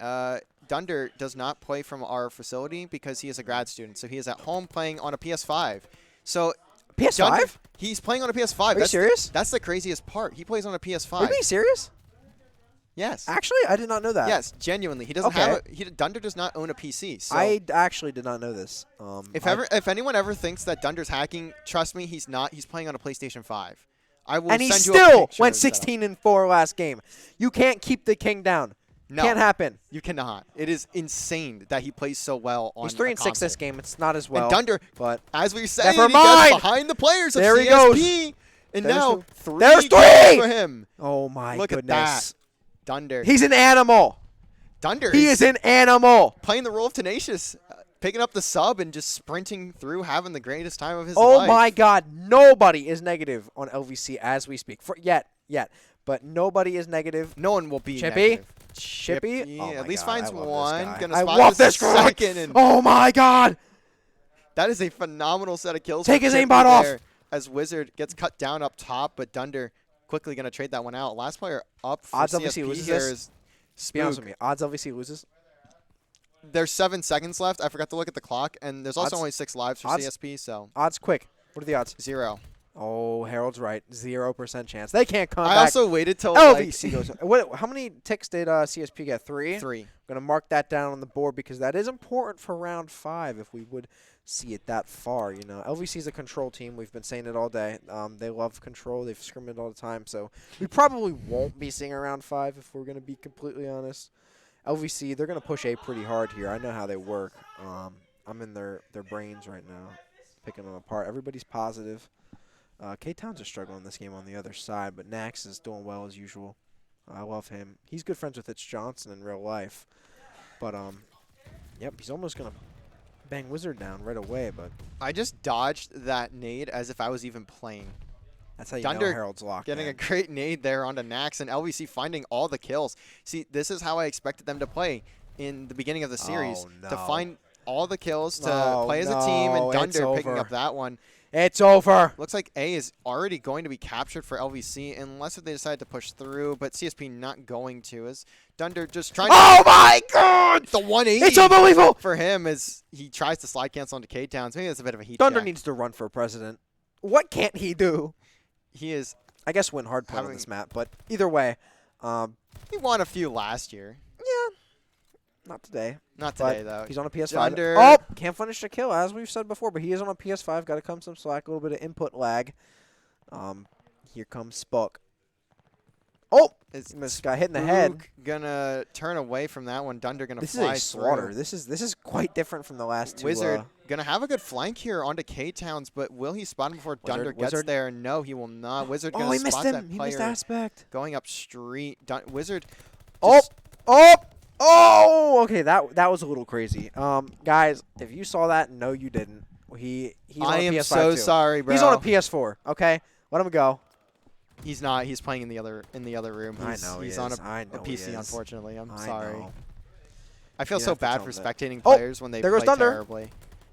Dunder does not play from our facility because he is a grad student, so he is at home playing on a PS5. So PS5? Dunder, he's playing on a PS5. Are you serious? That's the craziest part. He plays on a Are PS5. you being serious? Yes. Actually, I did not know that. Yes, genuinely. He doesn't Okay. have Dunder does not own a PC. So I actually did not know this. if anyone ever thinks that Dunder's hacking, trust me, he's not. He's playing on a PlayStation 5. I will And he send you a still picture went of the setup. 16-4 last game. You can't keep the king down. No, Can't happen. You cannot. It is insane that he plays so well on He's 3-6 a console. this game. It's not as well. And Dunder, but as we said, Never he gets mind. behind the players of There he CSP. And There's now two. three There's kills three! for him. oh my Look goodness. at that. Dunder. He's an animal. Dunder He is an animal. playing the role of Tenacious, picking up the sub and just sprinting through, having the greatest time of his Oh life. my God. Nobody is negative on LVC as we speak. Yet. But nobody is negative. No one will be Chippy? negative. Chippy? Oh at my least God, finds I love this one. guy. Gonna I spot love the this guy. second, and Oh my God. that is a phenomenal set of kills. Take for his Chippy aimbot off. there As Wizard gets cut down up top, but Dunder quickly gonna trade that one out. Last player up for Odds CSP LVC loses here this. is Be honest Spook. with me. Odds LVC loses. there's 7 seconds left. I forgot to look at the clock, and there's also Odds- only 6 lives for odds- CSP, so Odds quick. What are the odds? 0. Oh, Harold's right. 0% chance. They can't come I back. also waited till LVC goes. How many ticks did CSP get? 3? 3. I'm going to mark that down on the board because that is important for round 5 if we would see it that far. You know, LVC is a control team. We've been saying it all day. They love control. They've scrimmaged all the time. So we probably won't be seeing a round 5 if we're going to be completely honest. LVC, they're going to push A pretty hard here. I know how they work. I'm in their brains right now, picking them apart. Everybody's positive. K-Towns are struggling this game on the other side, but NACE is doing well as usual. I love him. He's good friends with Itch Johnson in real life. But, yep, he's almost going to bang Wizard down right away, but I just dodged that nade as if I was even playing. that's how you Thunder know Harold's locked Getting in. a great nade there onto Nax, and LVC finding all the kills. See, this is how I expected them to play in the beginning of the series. Oh, To no. find all the kills, to No, play as a team, no, and it's Dunder picking over. up that one. It's over. Looks like A is already going to be captured for LVC unless if they decide to push through, but CSP not going to, as Dunder just trying Oh, my God! to the 180 It's unbelievable! for him as he tries to slide cancel into K-Towns. Maybe that's a bit of a heat Thunder check. needs to run for president. What can't he do? He is. I guess win hard point on Having- this map, but either way, He won a few last year. yeah, not today. Not But today, though. he's on a PS5. Thunder. Oh, can't finish the kill, as we've said before, but he is on a PS5. Got to come some slack, a little bit of input lag. Here comes Spook. Oh, Is this guy hit in the head. Spook gonna turn away from that one. Dunder gonna This is fly a slaughter. through. This is quite different from the last two. Wizard gonna have a good flank here onto K-Towns, but will he spot him before Dunder gets Wizard. there? No, he will not. Wizard Oh, gonna he missed spot him. that He missed player aspect. going up street. Wizard. Oh, just- oh. Okay, that was a little crazy. Guys, if you saw that, no, you didn't. He's on I a am PS5 so too. sorry, bro. He's on a PS4. Okay, let him go. He's not. He's playing in the other room. I He's, know he he's on is. a I know he PC. is. Unfortunately, I'm I sorry. know. I feel You so have to bad tell for him that. spectating Oh, players when they there goes play Dunder. terribly.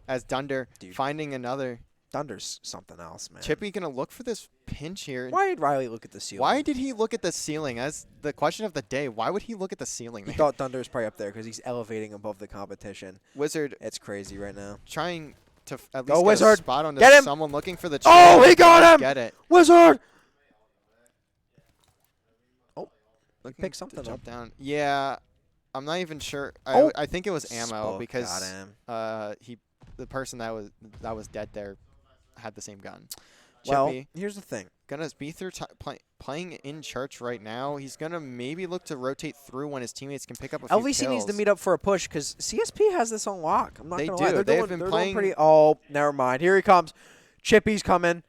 As Dunder Dude. finding another. Thunder's something else, man. Chippy gonna look for this pinch here. Why did Riley look at the ceiling? Why did he look at the ceiling? As the question of the day, why would he look at the ceiling? He there? thought Thunder's probably up there because he's elevating above the competition. Wizard It's crazy right now. trying to at least Go, get a Wizard. spot on Get him. someone looking for the. Oh, trade. he got Does him. Get it. Wizard! Looking picked to something jump up. down. Yeah, I'm not even sure. Oh. I think it was ammo Spoke got because him. the person that was dead there had the same gun. Well, Chippy here's the thing. gonna be through playing in church right now. He's gonna maybe look to rotate through when his teammates can pick up a few LVC needs to kills. meet up for a push because CSP has this on lock. I'm not They gonna lie. do. They're They've doing, been they're playing- doing pretty. Oh, never mind. Here he comes. Chippy's coming.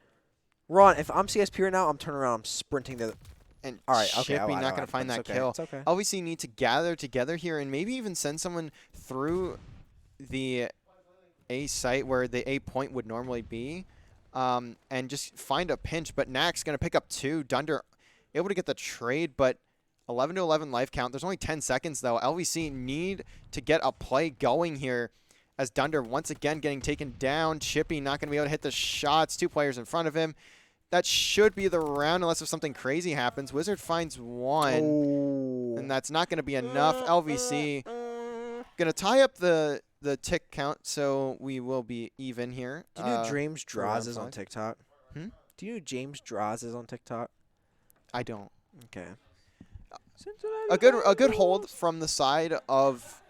Run. If I'm CSP right now, I'm turning around. I'm sprinting to. And All right. Okay. Chippy I lied, not I gonna lied, find but that it's okay, kill. It's okay. LVC need to gather together here and maybe even send someone through the A site where the A point would normally be, and just find a pinch. But Nax gonna pick up 2. Dunder able to get the trade, but 11 to 11 life count. There's only 10 seconds though. LVC need to get a play going here. As Dunder once again getting taken down. Chippy not gonna be able to hit the shots. 2 players in front of him. That should be the round unless if something crazy happens. Wizard finds 1. Oh. And that's not going to be enough. LVC going to tie up the tick count, so we will be even here. Do you know James for round Draws is on 5. TikTok? Hmm? Do you know James Draws is on TikTok? I don't. Okay. A good hold from the side of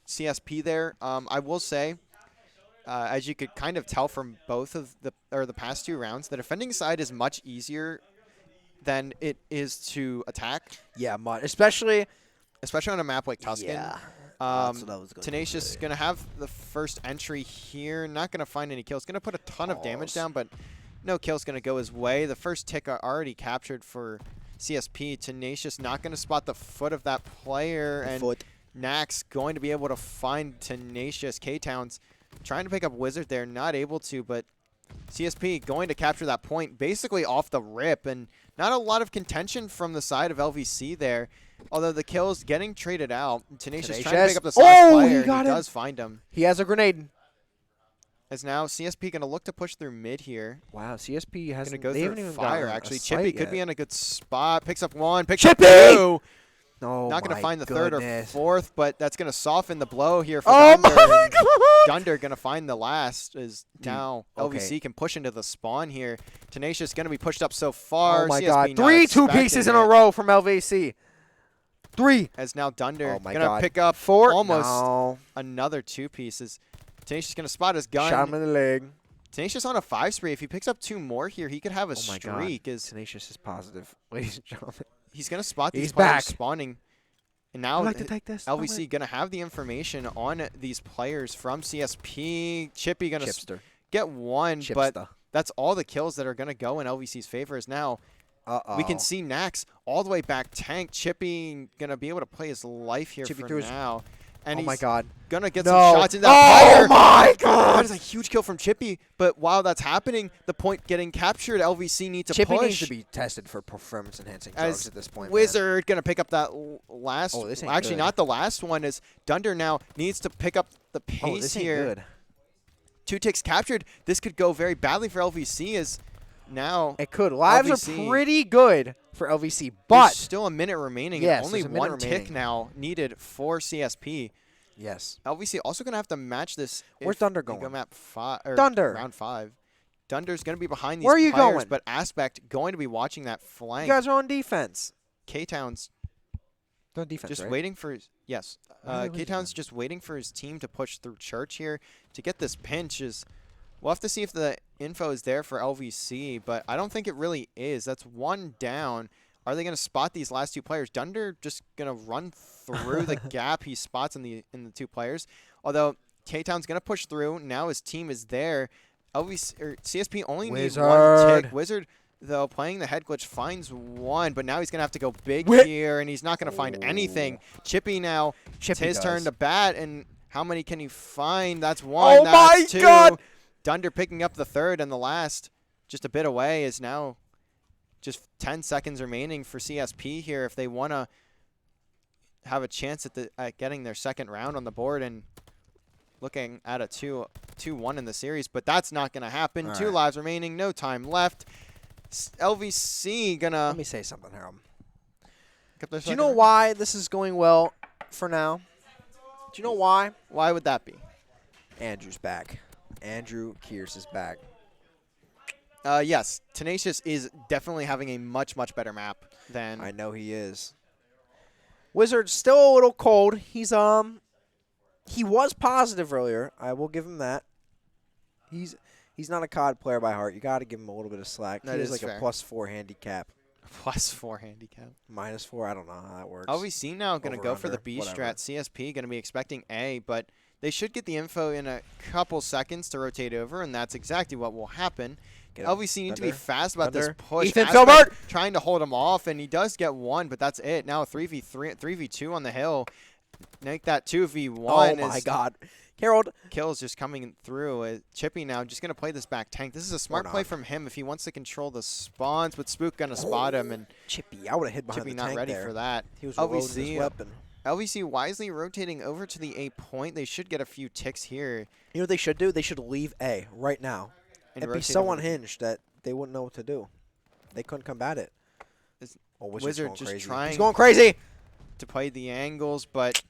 CSP there. I will say, as you could kind of tell from both of the past 2 rounds, the defending side is much easier than it is to attack, Yeah, especially. especially on a map like Tuscan. Yeah. That's what I was gonna Tenacious say. going to have the first entry here. Not going to find any kills. Going to put a ton of damage Pause. down, but no kills going to go his way. The first tick are already captured for CSP. Tenacious not going to spot the foot of that player. And Foot. Nax going to be able to find Tenacious. K-Towns trying to pick up Wizard there. Not able to, but CSP going to capture that point basically off the rip. And not a lot of contention from the side of LVC there. Although the kills getting traded out. Tenacious trying to pick up this last Oh, player. he and got him. does find him. He has a grenade. As now CSP going to look to push through mid here. Wow, CSP has Going to go they through haven't even fire, gotten a actually. sight Chippy could yet. be in a good spot. Picks up 1, picks Chippy! up 2. No, Not going to my find the third or goodness. fourth, but that's going to soften the blow here for Oh Dunder. my and God! Dunder going to find the last as now okay. LVC can push into the spawn here. Tenacious going to be pushed up so far. Oh my CSP God! not 3 expecting two-pieces in a it, row from LVC. 3. as now Dunder Oh my going to God! pick up 4. almost No. another 2 pieces. Tenacious going to spot his gun. Shot him in the leg. Tenacious on a 5 spree. If he picks up 2 more here, he could have a Oh my streak. God! As Tenacious is positive, ladies and gentlemen. he's going to spot these He's players back. spawning. And now I'd like to take this. LVC going to have the information on these players from CSP. Chippy going to Chipster. get 1, but Chipster. that's all the kills that are going to go in LVC's favor. Is now Uh-oh. we can see NACE all the way back tank. Chippy going to be able to play his life here Chippy for threw his- now. And Oh he's my God! going to get No. some shots in that Oh fire. my That God! is a huge kill from Chippy, but while that's happening, the point getting captured, LVC need to Chippy push. needs to be tested for performance-enhancing drugs As at this point. man. Wizard going to pick up that last. Oh, this ain't actually, good. not the last one. Is Dunder now needs to pick up the Oh, pace this ain't here. good. 2 ticks captured. This could go very badly for LVC. As now It could. Lives LVC are pretty good for LVC, there's but still a minute remaining. Yes, and only there's a minute 1 tick remaining. now needed for CSP. yes. LVC also going to have to match this. Where's if Dunder they go going? map 5 or Dunder. round 5. Dunder's going to be behind these Where are you players, going? but Aspect going to be watching that You flank. guys are on defense. K-Town's They're on defense, just right? waiting for his, yes. Why are they losing K-Town's then? just waiting for his team to push through Church here to get this pinch. We'll have to see if the info is there for LVC, but I don't think it really is. That's 1 down. Are they going to spot these last 2 players? Dunder just going to run through the gap he spots in the 2 players. Although K-Town's going to push through. Now his team is there. CSP only needs 1 Wizard. tick. Wizard, though, playing the head glitch, finds 1, but now he's going to have to go big Wi- here, and he's not going to find anything. Chippy now, Chippy it's his turn does. to bat, and how many can he find? That's 1. Oh my That's 2. God! Dunder picking up the 3rd, and the last, just a bit away, is now just 10 seconds remaining for CSP here if they want to have a chance at getting their 2nd round on the board and looking at a 2-1 in the series. But that's not going to happen. All 2 right. lives remaining, no time left. LVC going Let to me say something, Harold. get their Do you 2nd know round. why this is going well for now? Do you know why? Why would that be? Andrew's back. Andrew Kears is back. Yes, Tenacious is definitely having a much, much better map than I know he is. Wizard's still a little cold. He was positive earlier. I will give him that. He's not a COD player by heart. You got to give him a little bit of slack. That he is has like fair. a +4 handicap. +4 handicap. -4. I don't know how that works. LVC now going to Over, go for the under, B whatever. strat. CSP going to be expecting A, but they should get the info in a couple seconds to rotate over, and that's exactly what will happen. Get him. LVC need to be Thunder. fast about Thunder. this push. Ethan Aspect Filbert! trying to hold him off, and he does get 1, but that's it. Now a 3v3, 3v2 on the hill. Make that 2v1. Oh my as God. Harold. kills just coming through. Chippy now just going to play this back tank. This is a smart play not. from him if he wants to control the spawns, but Spook going to spot him, and Chippy. I would have hid behind Chippy the not tank ready there. for that. He was reloading his LVC, weapon. LVC wisely rotating over to the A point. They should get a few ticks here. You know what they should do? They should leave A right now. And It'd be rotate so over. unhinged that they wouldn't know what to do. They couldn't combat it. Is- Oh, Wizard's Wizard going just crazy. trying- He's going crazy. To play the angles, but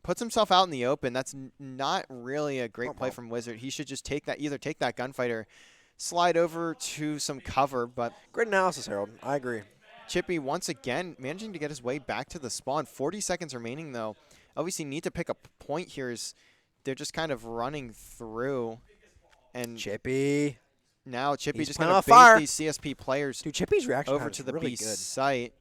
puts himself out in the open. That's not really a great play well. from Wizard. He should just either take that gunfighter, slide over to some cover, but Great analysis, Harold. I agree. Chippy once again managing to get his way back to the spawn. 40 seconds remaining though. LVC need to pick a point here as they're just kind of running through. And Chippy. now Chippy's He's just playing going on to bait fire. these CSP players Dude, Chippy's reaction over time to is the really B good. site.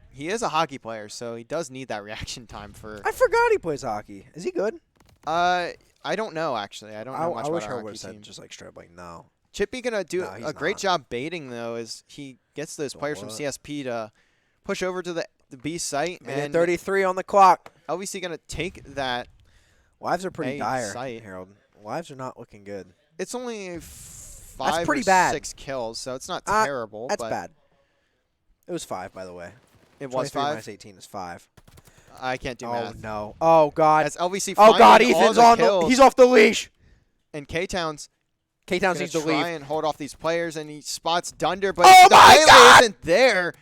He is a hockey player, so he does need that reaction time for. I forgot he plays hockey. Is he good? I don't know actually. I don't know much I wish about I our would hockey have said team. just like straight up like no. Chippy gonna do No, he's a great not. job baiting though, as he gets those So players from what? CSP to push over to the B site, Minute and 33 on the clock. LVC gonna take that. Lives are pretty Hey, dire, sight. Harold. Lives are not looking good. It's only 5 pretty or bad. 6 kills, so it's not Uh, terrible. That's but bad. It was 5, by the way. It was 23 5. minus 18 is 5. I can't do Oh math. no. Oh god. As LVC. Oh god, finding all Ethan's the on kills, the he's off the leash. and K-Town's K-Towns gonna needs to try leave. and hold off these players, and he spots Dunder, but Oh the my melee God! isn't there.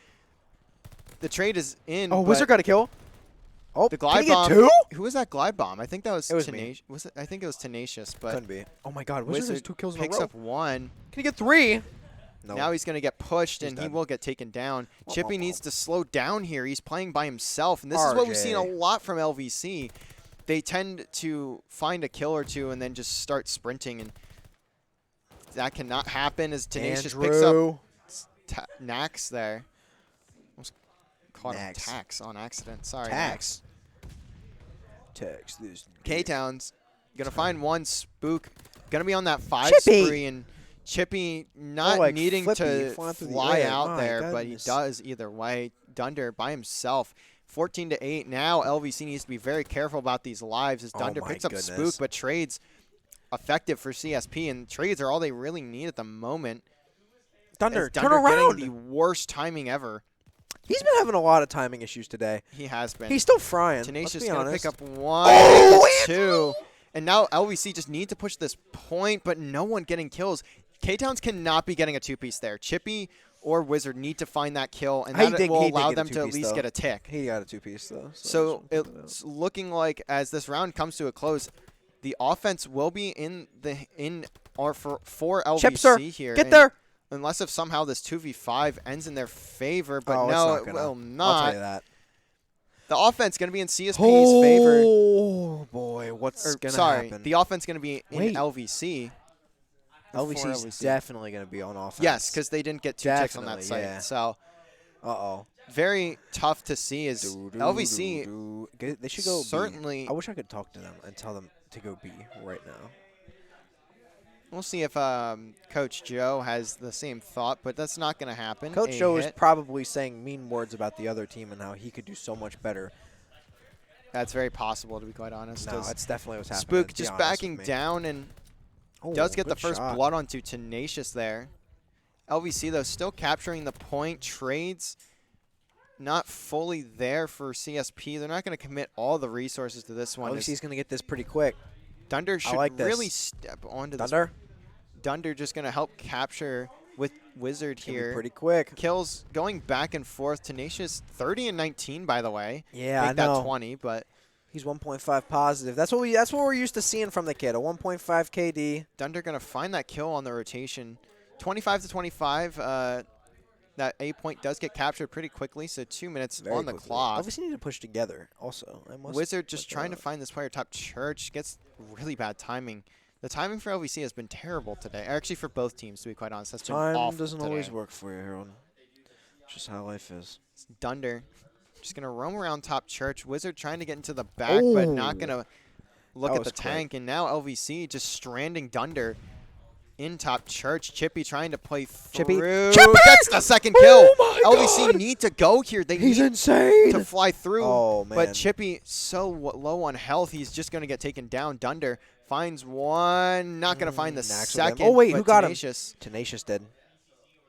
The trade is in. Oh, but Wizard got a kill. Oh, the can glide he get bomb. 2? Who was that glide bomb? I think that was, It was me. Tenacious. Was it? I think it was Tenacious, but Couldn't be. Oh my God, Wizard has Wizard 2 kills in a picks row. up 1. Can he get 3? No. Now he's going to get pushed, He's and he dead. will get taken down. Womp, Chippy womp, needs womp. to slow down here. He's playing by himself, and this is what we've seen a RJ. lot from LVC. They tend to find a kill or two and then just start sprinting, and that cannot happen as Tenacious picks up Andrew. Nax there. Almost caught him Nax. Tax on accident. Sorry, Tax. Tax this. K-Town's going to find 1 spook. Going to be on that 5 Chippy! spree, and Chippy not like needing Flippy to flying through the fly air. out My there, but he goodness. does either way. Dunder by himself. 14-8. Now LVC needs to be very careful about these lives as Oh Dunder my picks up goodness. spook, but trades effective for CSP, and trades are all they really need at the moment. Thunder, As turn Dunder around. getting the worst timing ever. He's been having a lot of timing issues today. He has been. He's still frying. Tenacious let's be going to honest. pick up 1, Oh, gets 2. And now LVC just need to push this point, but no one getting kills. K-Towns cannot be getting a 2-piece there. Chippy or Wizard need to find that kill, and that will allow get a them to at 2-piece, least though. get a tick. He got a 2-piece though. So I just wanna point that out. it's looking like as this round comes to a close, the offense will be for LVC Chipser, here. get and there. Unless if somehow this 2v5 ends in their favor, but Oh, it's no, not it gonna. will I'll not. tell you that. The offense going to be in CSP's favor. Oh boy, what's Or, gonna sorry, happen? the offense going to be in Wait. LVC. LVC's LVC. definitely gonna be on offense. Yes, because they didn't get 2 ticks on that Definitely, site. yeah. So Uh-oh. very tough to see as LVC They should go B. certainly. I wish I could talk to them and tell them to go B right now. We'll see if Coach Joe has the same thought, but that's not going to happen. Coach A Joe is hit. probably saying mean words about the other team and how he could do so much better. That's very possible, to be quite honest. No, as that's definitely what's happening. Spook be just honest with backing me. down and Oh, does get the good first shot. blood onto Tenacious there. LVC, though, still capturing the point. Trades not fully there for CSP. They're not going to commit all the resources to this one. LVC's going to get this pretty quick. Dunder should like this. really step onto this. Thunder, Dunder just going to help capture with Wizard can be here. pretty quick. Kills going back and forth. Tenacious 30 and 19, by the way. Yeah, I Make that know. 20, but He's 1.5 positive. That's what we're used to seeing from the kid. A 1.5 KD. Dunder going to find that kill on the rotation. 25 to 25. That A point does get captured pretty quickly, so 2 minutes Very on the quickly. clock. Obviously need to push together also. I must Wizard just point that trying to out. find this player top church. Gets really bad timing. The timing for LVC has been terrible today. Actually, for both teams, to be quite honest. That's been Time awful doesn't today. always work for you, Harold. It's just how life is. It's Dunder just going to roam around top church. Wizard trying to get into the back, but not Oh. going to look That at the was quick. tank. And now LVC just stranding Dunder in top church. Chippy trying to play Chippy. through. Chippy! Gets the second kill. Oh my LVC God! need to go here. They He's need insane. to fly through. Oh, man. But Chippy so low on health, he's just going to get taken down. Dunder finds one. Not going to find the Nax with him. second. Oh, wait, but who got him? Tenacious Tenacious did.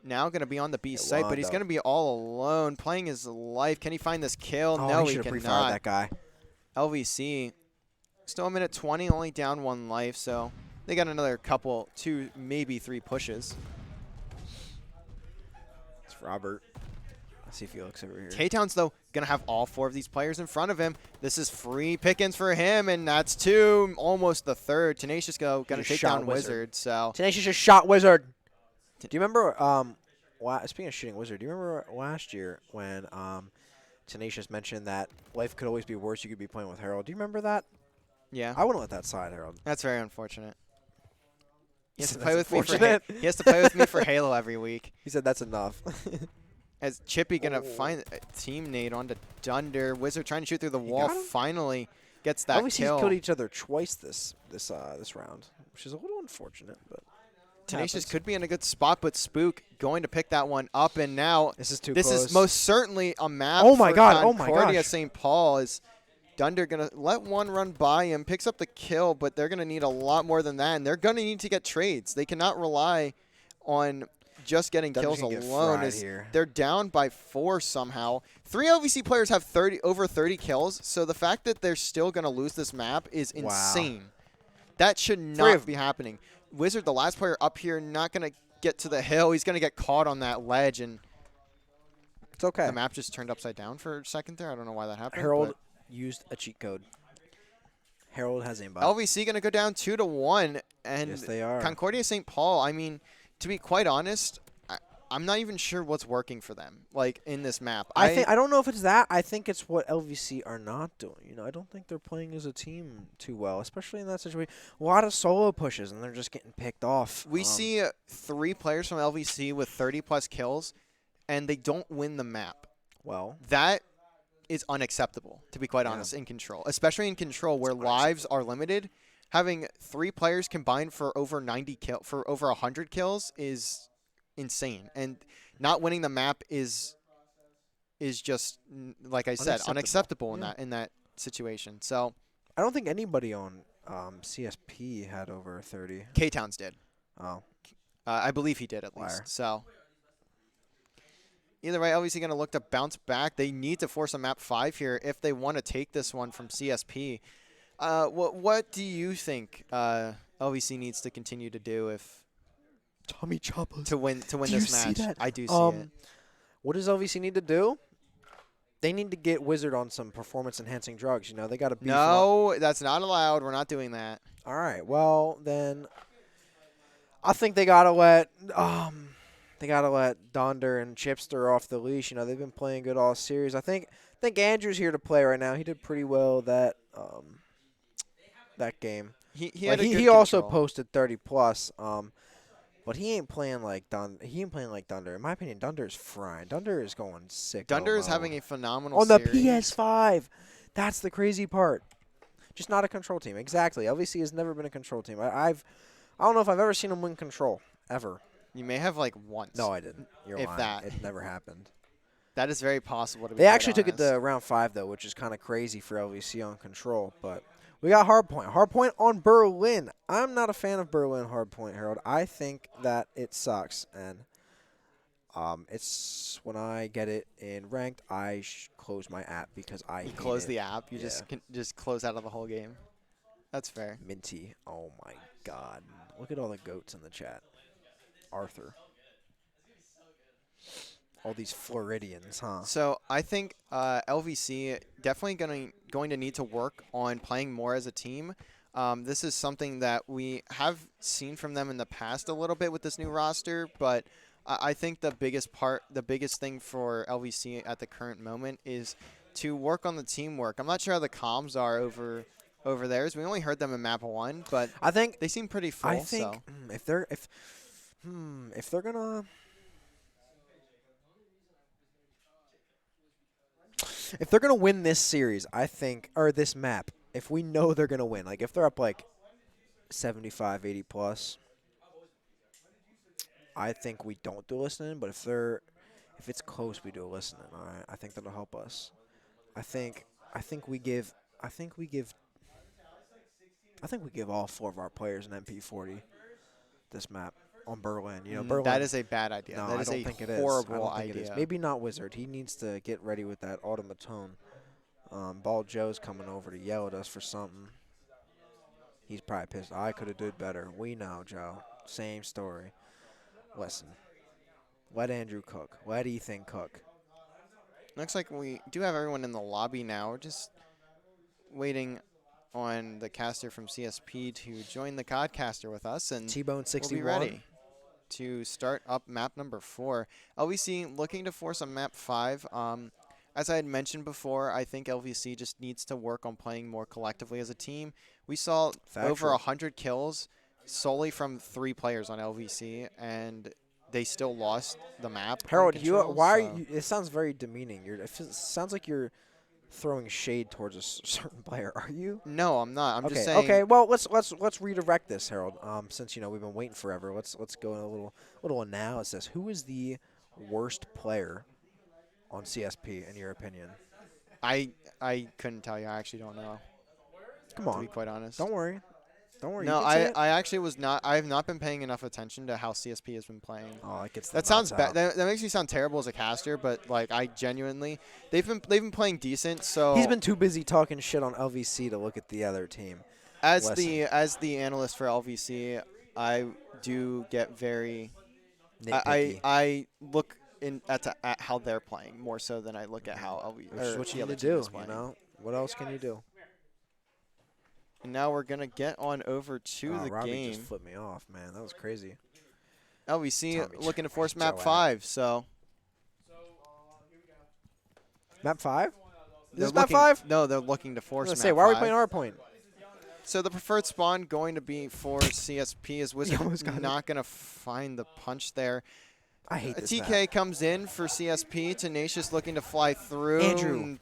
now going to be on the B It site, but wound he's up. going to be all alone, playing his life. Can he find this kill? Oh, No, he he should have pre-fired cannot. that guy. LVC still a minute 20, only down 1 life, so they got another couple, 2, maybe 3 pushes. It's Robert. Let's see if he looks over here. K-Town's, though, going to have all 4 of these players in front of him. This is free pickings for him, and that's 2, almost the third. Tenacious going to just take shot down Wizard. Wizard, so Tenacious just shot Wizard. Do you remember? Speaking of shooting Wizard, do you remember last year when Tenacious mentioned that life could always be worse? You could be playing with Harold. Do you remember that? yeah, I wouldn't let that slide, Harold. that's very unfortunate. He has to That's play with me for unfortunate. he has to play with me for Halo every week. He said that's enough. As Chippy gonna Oh. find a team nade onto Dunder. Wizard trying to shoot through the He wall. got him? Finally gets that Obviously, kill. he's killed each other twice this round, which is a little unfortunate, but Tenacious happens. could be in a good spot, but Spook going to pick that one up, and now This is too this close. is most certainly a map. Oh my for God, oh my Concordia gosh. St. Paul is Dunder gonna let one run by him, picks up the kill, but they're gonna need a lot more than that, and they're gonna need to get trades. They cannot rely on just getting Dunder's kills gonna get alone. fried As here. they're down by 4 somehow. 3 LVC players have over 30 kills, so the fact that they're still gonna lose this map is Wow. insane. That should not be happening. Wizard, the last player up here, not going to get to the hill. He's going to get caught on that ledge, and It's okay. The map just turned upside down for a second there. I don't know why that happened. Harold used a cheat code. Harold has aimbot. LVC going to go down 2-1, and Yes, they are. Concordia St. Paul. I mean, to be quite honest, I'm not even sure what's working for them, like in this map. I don't know if it's that. I think it's what LVC are not doing. You know, I don't think they're playing as a team too well, especially in that situation. A lot of solo pushes, and they're just getting picked off. We see 3 players from LVC with 30+ kills, and they don't win the map. Well, That is unacceptable, to be quite Yeah. honest, in Control. Especially in Control, where lives are limited. Having 3 players combined for over 100 kills is insane. And not winning the map is just, like I said, unacceptable in that situation. So I don't think anybody on CSP had over 30. K-Towns did. Oh, I believe he did at Liar. least. So either way, obviously going to look to bounce back. They need to force a map 5 here if they want to take this one from CSP. What do you think LVC needs to continue to do if Tommy Choppa. to win Do this you see match? that? I do see it. What does LVC need to do? They need to get Wizard on some performance-enhancing drugs. You know, they got to beef him up. No, that's not allowed. We're not doing that. All right. Well, then I think they gotta let Donder and Chipster off the leash. You know, they've been playing good all series. I think Andrew's here to play right now. He did pretty well that game. He Like, had a good he also control. posted 30+. But he ain't playing like Dunder. In my opinion, Dunder is frying. Dunder is going sick. Dunder is having a phenomenal on the series. PS5. That's the crazy part. Just not a control team. Exactly. LVC has never been a control team. I don't know if I've ever seen them win control ever. You may have like once. No, I didn't. You're If lying. that. It never happened. That is very possible to be They quite actually took it honest. to round 5 though, which is kind of crazy for LVC on control. But we got Hardpoint. Hardpoint on Berlin. I'm not a fan of Berlin Hardpoint, Harold. I think that it sucks, and it's when I get it in ranked, I close my app because I You hate close it. the app. You Yeah. just close out of the whole game. That's fair. Minty. Oh my God! Look at all the goats in the chat. Arthur. All these Floridians, huh? So I think LVC definitely going to need to work on playing more as a team. This is something that we have seen from them in the past a little bit with this new roster, but I think the biggest thing for LVC at the current moment is to work on the teamwork. I'm not sure how the comms are over theirs. We only heard them in map 1, but I think they seem pretty full. I think So. if they're gonna win this series, I think, or this map, if we know they're gonna win, like if they're up like 75, 80+, I think we don't do a listening. But if it's close, we do a listening. All right, I think that'll help us. I think we give all 4 of our players an MP40 this map on Berlin. You know, Berlin. That is a bad idea. No, That I is don't a think it is. horrible I don't think idea. it is. Maybe not Wizard. He needs to get ready with that automaton. Bald Joe's coming over to yell at us for something. He's probably pissed. I could have did better. We know, Joe. Same story. Listen. Let Andrew cook. Let Ethan cook. Looks like we do have everyone in the lobby now. We're just waiting on the caster from CSP to join the Codcaster with us, and T-Bone we'll 61. be ready to start up map number 4. LVC looking to force on map 5. As I had mentioned before, I think LVC just needs to work on playing more collectively as a team. We saw over 100 kills solely from 3 players on LVC, and they still lost the map. on Harold, Control, why are so- you? It sounds very demeaning. It sounds like you're throwing shade towards a certain player. Are you? No, I'm not. I'm okay. just saying. Okay. Well, let's redirect this, Harold. Since we've been waiting forever, let's go in a little analysis. Who is the worst player on CSP in your opinion? I couldn't tell you. I actually don't know. Come To on. be quite honest. Don't worry. Don't worry. No, you can say it. I actually was not. I have not been paying enough attention to how CSP has been playing. Oh, it gets the That sounds nuts bad. out. That makes me sound terrible as a caster, but like I genuinely, they've been playing decent. So He's been too busy talking shit on LVC to look at the other team. as Listen. the analyst for LVC, I do get very. Nitpicky. I look at how they're playing more so than I look at how Which is what the you other need to team do, is playing. you know? What else can you do? And now we're gonna get on over to the Robbie game. just flipped me off, man. That was crazy. LVC Tommy looking to force Joe map at it. 5. So Map 5? Is they're this map looking- 5? No, they're looking to I force was map gonna say, why are we 5. playing hardpoint? So the preferred spawn going to be for CSP is Wizard almost got it. not going to find the punch there. I hate this TK map. comes in for CSP. Tenacious looking to fly through. Andrew, and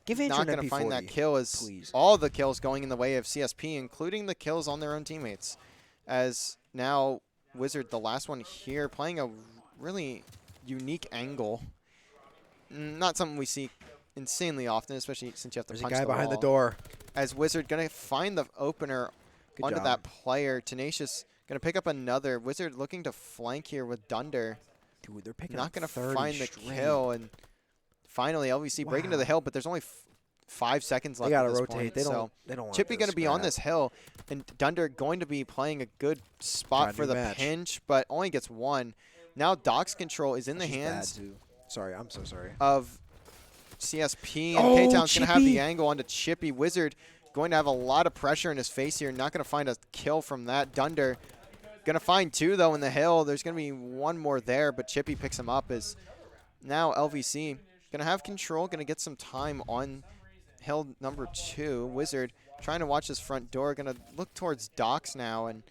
Give Andrew not an going to find that MP40, kill as please. all the kills going in the way of CSP, including the kills on their own teammates. As now Wizard, the last one here, playing a really unique angle. Not something we see insanely often, especially since you have to There's a punch guy the behind wall. the door. As Wizard going to find the opener Good onto job. that player. Tenacious going to pick up another. Wizard looking to flank here with Dunder. Dude, they're picking Not up going to 30 find the straight. kill. And finally, LVC breaking to the Wow. hill, but there's only 5 seconds They left gotta at this rotate. point. They so don't want Chippy going to be on this hill, and Dunder going to be playing a good spot Brand for new the match. pinch, but only gets 1. Now Doc's control is in the hands Sorry, I'm so sorry. of CSP, and Oh, K-Town's going to have the Chippy. angle onto Chippy. Wizard going to have a lot of pressure in his face here. Not going to find a kill from that. Dunder going to find 2, though, in the hill. There's going to be 1 more there, but Chippy picks him up as now LVC going to have control, going to get some time on hill number 2. Wizard trying to watch his front door. Going to look towards Docs now and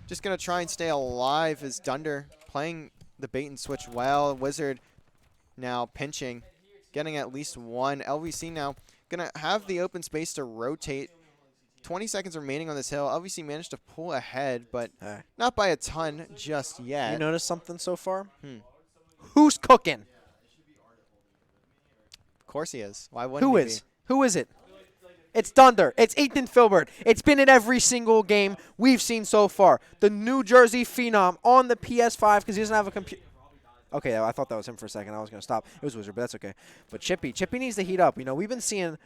just going to try and stay alive as Dunder playing the bait and switch well. Wizard now pinching, getting at least 1. LVC now going to have the open space to rotate. 20 seconds remaining on this hill. LVC managed to pull ahead, but Hey. not by a ton just yet. You notice something so far? Hmm. Who's cooking? Of course he is. Why wouldn't Who he is? be? Who is it? It's Dunder. It's Ethan Filbert. It's been in every single game we've seen so far. The New Jersey Phenom on the PS5 because he doesn't have a computer. Okay, I thought that was him for a second. I was gonna stop. It was Wizard, but that's okay. But Chippy needs to heat up. You know, we've been seeing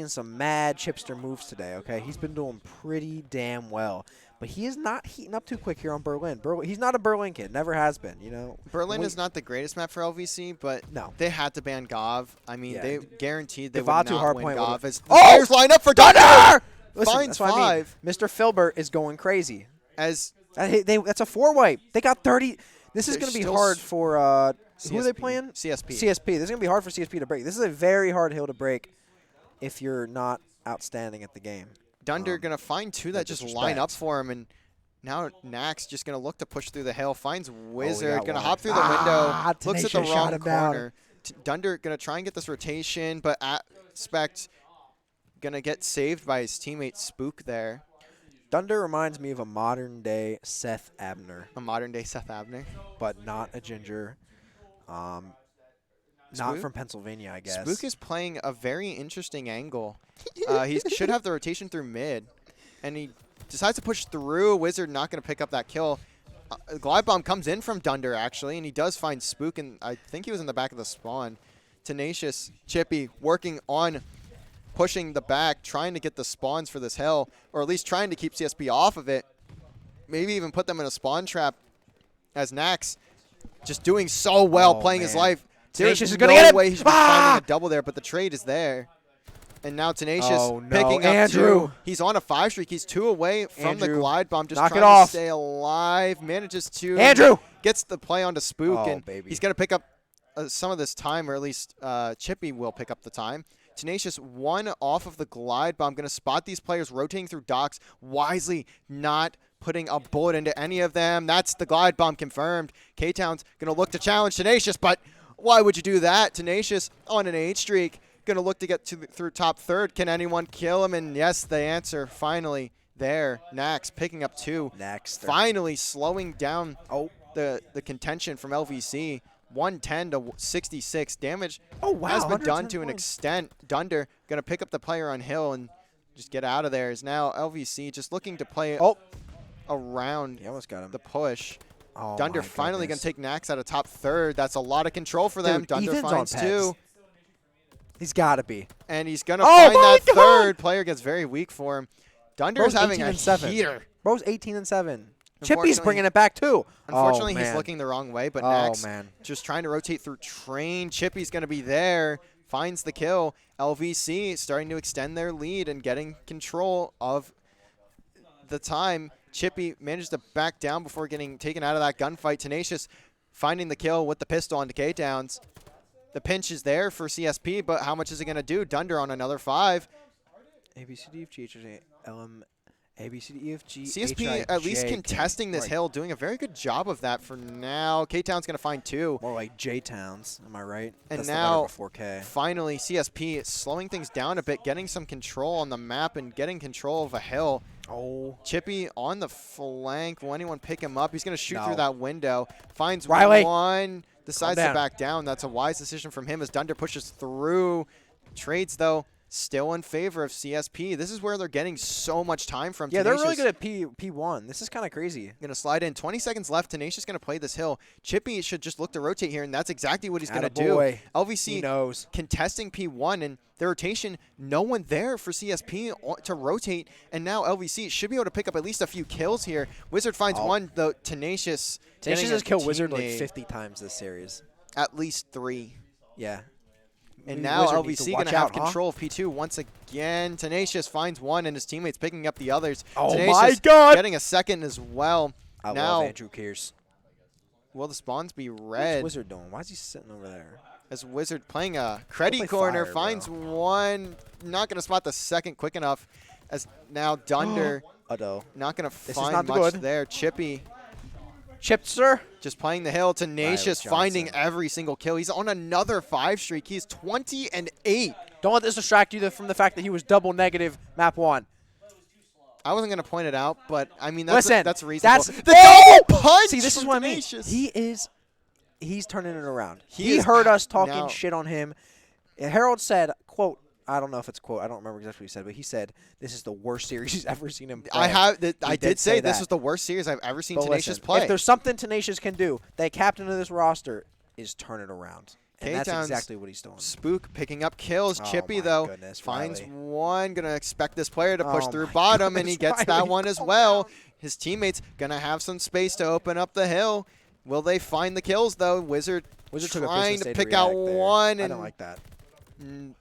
some mad chipster moves today. Okay, he's been doing pretty damn well, but he is not heating up too quick here on Berlin. He's not a Berlin kid. Never has been. You know, Berlin is not the greatest map for LVC, but No. they had to ban Gov. I mean, Yeah. they guaranteed they The would Vatu not win hardpoint Gov. would've- As Oh! players line up for Dunder! Dunder! Listen, Finds that's what I mean. 5. Mr. Filbert is going crazy. As That's a 4-wipe. They got 30. This is They're going to be still hard for who are they CSP. playing? CSP. CSP. This is going to be hard for CSP to break. This is a very hard hill to break if you're not outstanding at the game. Dunder going to find 2 that just line up disrespect. for him, and now Nax just going to look to push through the hill, finds Wizard, got going to one. hop through the window, looks at the Tenacious shot wrong him down. corner. Dunder going to try and get this rotation, but Aspect going to get saved by his teammate Spook there. Dunder reminds me of a modern-day Seth Abner, A modern-day Seth Abner. but not a ginger. Not Spook? from Pennsylvania, I guess. Spook is playing a very interesting angle. He should have the rotation through mid, and he decides to push through. Wizard not going to pick up that kill. Glide Bomb comes in from Dunder, actually, and he does find Spook, and I think he was in the back of the spawn. Tenacious, Chippy, working on pushing the back, trying to get the spawns for this hill, or at least trying to keep CSP off of it. Maybe even put them in a spawn trap as Nax just doing so well, Oh, playing his man. life. Tenacious There's is gonna no get him. way he should be finding a double there, but the trade is there. And now Tenacious Oh, no. picking up Andrew. 2. He's on a 5 streak. He's 2 away from the Andrew, glide bomb. Just knock it trying to off. stay alive. Manages to. Andrew! Gets the play onto Spook, Oh, and baby. he's going to pick up some of this time, or at least Chippy will pick up the time. Tenacious 1 off of the glide bomb. Going to spot these players rotating through docks. Wisely not putting a bullet into any of them. That's the glide bomb confirmed. K-Town's going to look to challenge Tenacious, but why would you do that? Tenacious on an 8 streak. Going to look to get through top third. Can anyone kill him? And yes, the answer finally there. Nax picking up 2. Next. Finally slowing down the contention from LVC. 110 to 66. Damage has been done to an extent. Dunder going to pick up the player on hill and just get out of there. Is now LVC just looking to play around He almost got him. the push. Oh, Dunder my finally going goodness. to take Nax out of top third. That's a lot of control for them. Dude, Dunder Ethan's on finds Pez. 2. He's got to be. And he's going to Oh find my that God! third. Player gets very weak for him. Dunder's Bro's having 18 a and 7. heater. Bro's 18 and 7. Chippy's bringing it back too. Unfortunately, oh, he's man. looking the wrong way, but Oh, Nax man. just trying to rotate through Train. Chippy's going to be there, finds the kill. LVC starting to extend their lead and getting control of the time. Chippy manages to back down before getting taken out of that gunfight. Tenacious finding the kill with the pistol onto K-Towns. The pinch is there for CSP, but how much is it going to do? Dunder on another 5. A, B, C, D, F, G, H, I, J, L, M, A, B, C, D, E, F, G, CSP H, I, at least J, K. contesting this Right. hill, doing a very good job of that for now. K-Town's going to find 2. More like J-Towns, am I right? And That's now, the letter 4K. finally, CSP slowing things down a bit, getting some control on the map and getting control of a hill. Oh. Chippy on the flank. Will anyone pick him up? He's going to shoot No. through that window. Finds Riley. one. Decides to down. back down. That's a wise decision from him as Dunder pushes through. Trades, though, still in favor of CSP. This is where they're getting so much time from. Yeah, they're really Tenacious good at P1. This is kind of crazy. going to slide in. 20 seconds left. Tenacious going to play this hill. Chippy should just look to rotate here, and that's exactly what he's going to do. Attaboy. He LVC knows. contesting P1, and the rotation, no one there for CSP to rotate, and now LVC should be able to pick up at least a few kills here. Wizard finds one, though. Tenacious Tenacious getting has a killed Wizard like teammate. 50 times this series. At least 3. Yeah. And Maybe now Wizard needs LVC watch going to have out, huh? control of P2 once again. Tenacious finds one, and his teammates picking up the others. Oh Tenacious my God! getting a second as well. I now, love Andrew Kears. will the spawns be What's red? Wizard doing? Why is he sitting over there? As Wizard playing a play credit corner, fire, finds bro. one. Not going to spot the second quick enough. As now Dunder Uh-oh. not going to is find not much good. there. Chippy Chipped, sir. just playing the hill. Tenacious Johnson. finding every single kill. He's on another 5 streak. He's 20-8. Don't let this distract you from the fact that he was double negative map 1. I wasn't going to point it out, but I mean, that's Listen, that's reasonable. that's the double punch. See, this is from what I mean. Tenacious. He's turning it around. He He is heard us talking now- shit on him. Harold said, quote, I don't know if it's quote, I don't remember exactly what he said, but he said this is the worst series he's ever seen him play. I He did say this that. was the worst series I've ever seen But Tenacious listen, play. if there's something Tenacious can do, the captain of this roster is turn it around. And that's K-Town's exactly what he's doing. Spook picking up kills. Oh Chippy, my though, goodness, finds Riley. one. Going to expect this player to push Oh through my bottom, and he goodness, gets that Riley, one as calm well. down. His teammates going to have some space to open up the hill. Will they find the kills, though? Wizard Wizard took a trying business to day pick out react there. one, I and don't like that.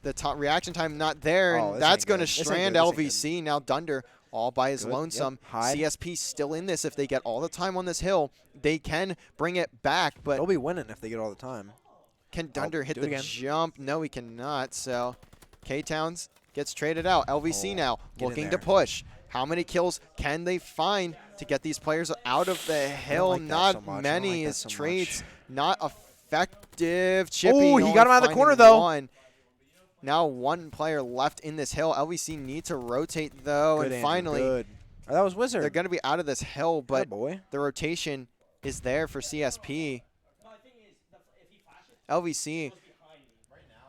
the reaction time not there, Oh, and this that's ain't going to good. This ain't strand good. This ain't LVC. Now Dunder all by his Good. Yep. lonesome. Hide. CSP still in this. If they get all the time on this hill, they can bring it back, but They'll be winning if they get all the time. can Dunder hit do it the again. jump? No, he cannot. So K-Towns gets traded out. LVC Oh, now get in looking to there. push. How many kills can they find to get these players out of the hill? like that Not so much. I don't many. like that His so trades much. not effective. Chippy Ooh, he only got him out of the finding corner, though. one. Now one player left in this hill. LVC need to rotate, though. Good, and Andrew, finally, good. Oh, that was Wizard. they're going to be out of this hill, but boy. the rotation is there for CSP. LVC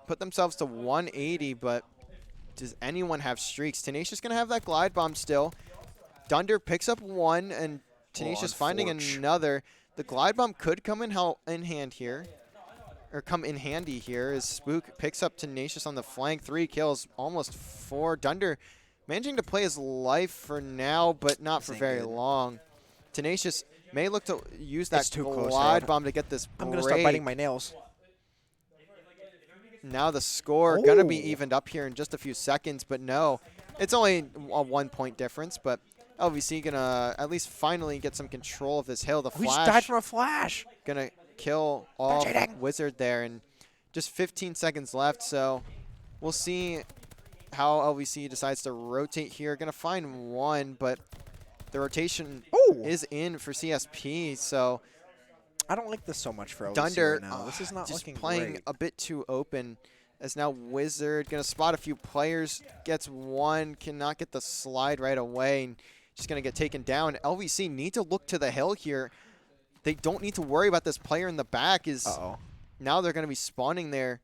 put themselves to 180, but does anyone have streaks? Tenacious going to have that glide bomb still. Dunder picks up one, and Tenacious finding unfortunate. another. The glide bomb could come in hand here, or come in handy here, as Spook picks up Tenacious on the flank. 3 kills, almost 4. Dunder managing to play his life for now, but not for ain't very good. long. Tenacious may look to use that It's too close, glide Harold. bomb to get this break. I'm going to start biting my nails. Now the score going to be Oh. evened up here in just a few seconds, but no. It's only a 1-point difference, but LVC going to at least finally get some control of this hill. The We just died flash from a flash. going to kill off cheating. Wizard there, and just 15 seconds left, so we'll see how LVC decides to rotate here. Going to find one, but the rotation Ooh. is in for CSP, so I don't like this so much for LVC Dunder right now. This is not just looking playing great. a bit too open, as now Wizard going to spot a few players, gets one, cannot get the slide right away, and just going to get taken down. LVC need to look to the hill here. They don't need to worry about this player in the back, is Uh-oh. now they're going to be spawning there.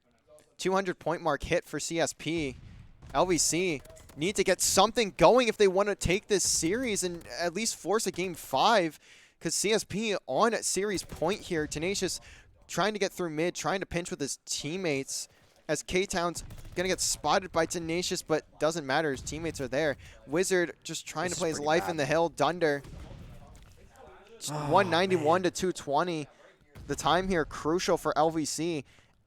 200-point mark hit for CSP. LVC need to get something going if they want to take this series and at least force a game 5, because CSP on series point here. Tenacious trying to get through mid, trying to pinch with his teammates, as K-Town's going to get spotted by Tenacious, but doesn't matter. His teammates are there. Wizard just trying This to play is his pretty life bad. in the hill. Dunder 191 to 220. The time here crucial for LVC.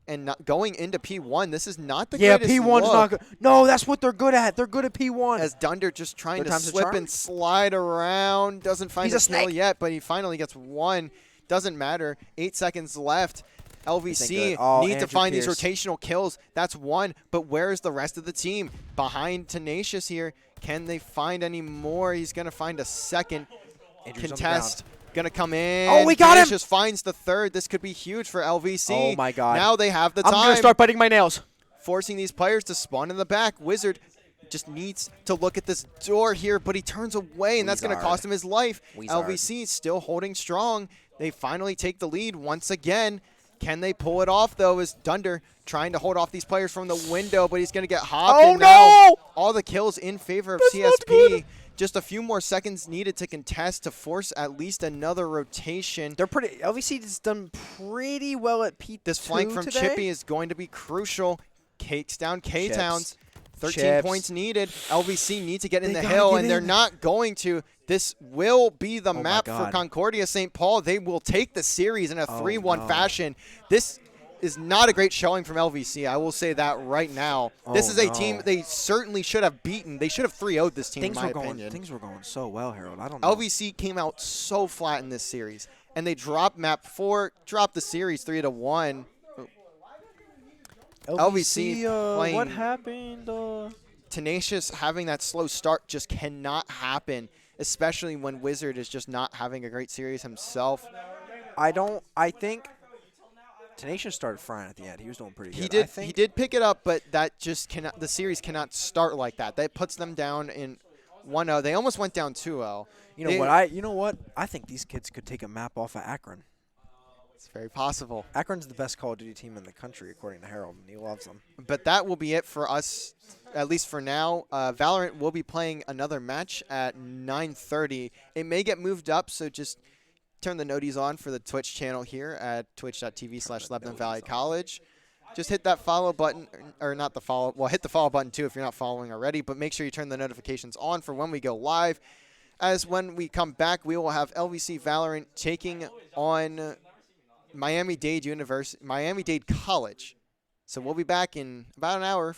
And going into P1, this is not the greatest P1's look. not good. No, that's what they're good at. They're good at P1. As Dunder just trying Third to time's the slip charm. and slide around. Doesn't find He's a a kill snake. yet, but he finally gets one. Doesn't matter. 8 seconds left. LVC good. Oh, need to Andrew find Pierce. these rotational kills. That's one, but where's the rest of the team? Behind Tenacious here. Can they find any more? He's going to find a second Andrew's on the contest. Going to come in. Oh, we got him! Tenacious finds the third. This could be huge for LVC. Oh, my God. Now they have the I'm time. going to start biting my nails. Forcing these players to spawn in the back. Wizard just needs to look at this door here, but he turns away, and that's going to cost him his life. LVC still holding strong. They finally take the lead once again. Can they pull it off, though, as Dunder trying to hold off these players from the window, but he's going to get hopped. Oh, and now no! all the kills in favor of That's not CSP. good. Just a few more seconds needed to contest to force at least another rotation. They're pretty. LVC has done pretty well at P2 This flank from today. Chippy is going to be crucial. Takes down K-Towns. 13 Chips. points needed. LVC need to get in They the gotta hill, get and they're in. not going to. This will be the my map for God. Concordia St. Paul. They will take the series in a 3-1 no. fashion. This is not a great showing from LVC. I will say that right now. This is a team they certainly should have beaten. They should have 3-0'd this team, in my opinion. Things were going so well, Harold. I don't know. LVC came out so flat in this series, and they dropped map 4, dropped the series 3-1. LVC playing what happened? Tenacious having that slow start just cannot happen, especially when Wizard is just not having a great series himself. I think Tenacious started frying at the end. He was doing pretty good. He did pick it up, but that just cannot. The series cannot start like that. That puts them down in 1-0. They almost went down 2-0. You know what? I think these kids could take a map off of Akron. It's very possible. Akron's the best Call of Duty team in the country, according to Harold, and he loves them. But that will be it for us, at least for now. Valorant will be playing another match at 9:30. It may get moved up, so just turn the noties on for the Twitch channel here at twitch.tv/Lebanon Valley College. Just hit that follow button, or not the follow. Well, hit the follow button too if you're not following already, but make sure you turn the notifications on for when we go live. As when we come back, we will have LVC Valorant taking on Miami-Dade College. So we'll be back in about an hour.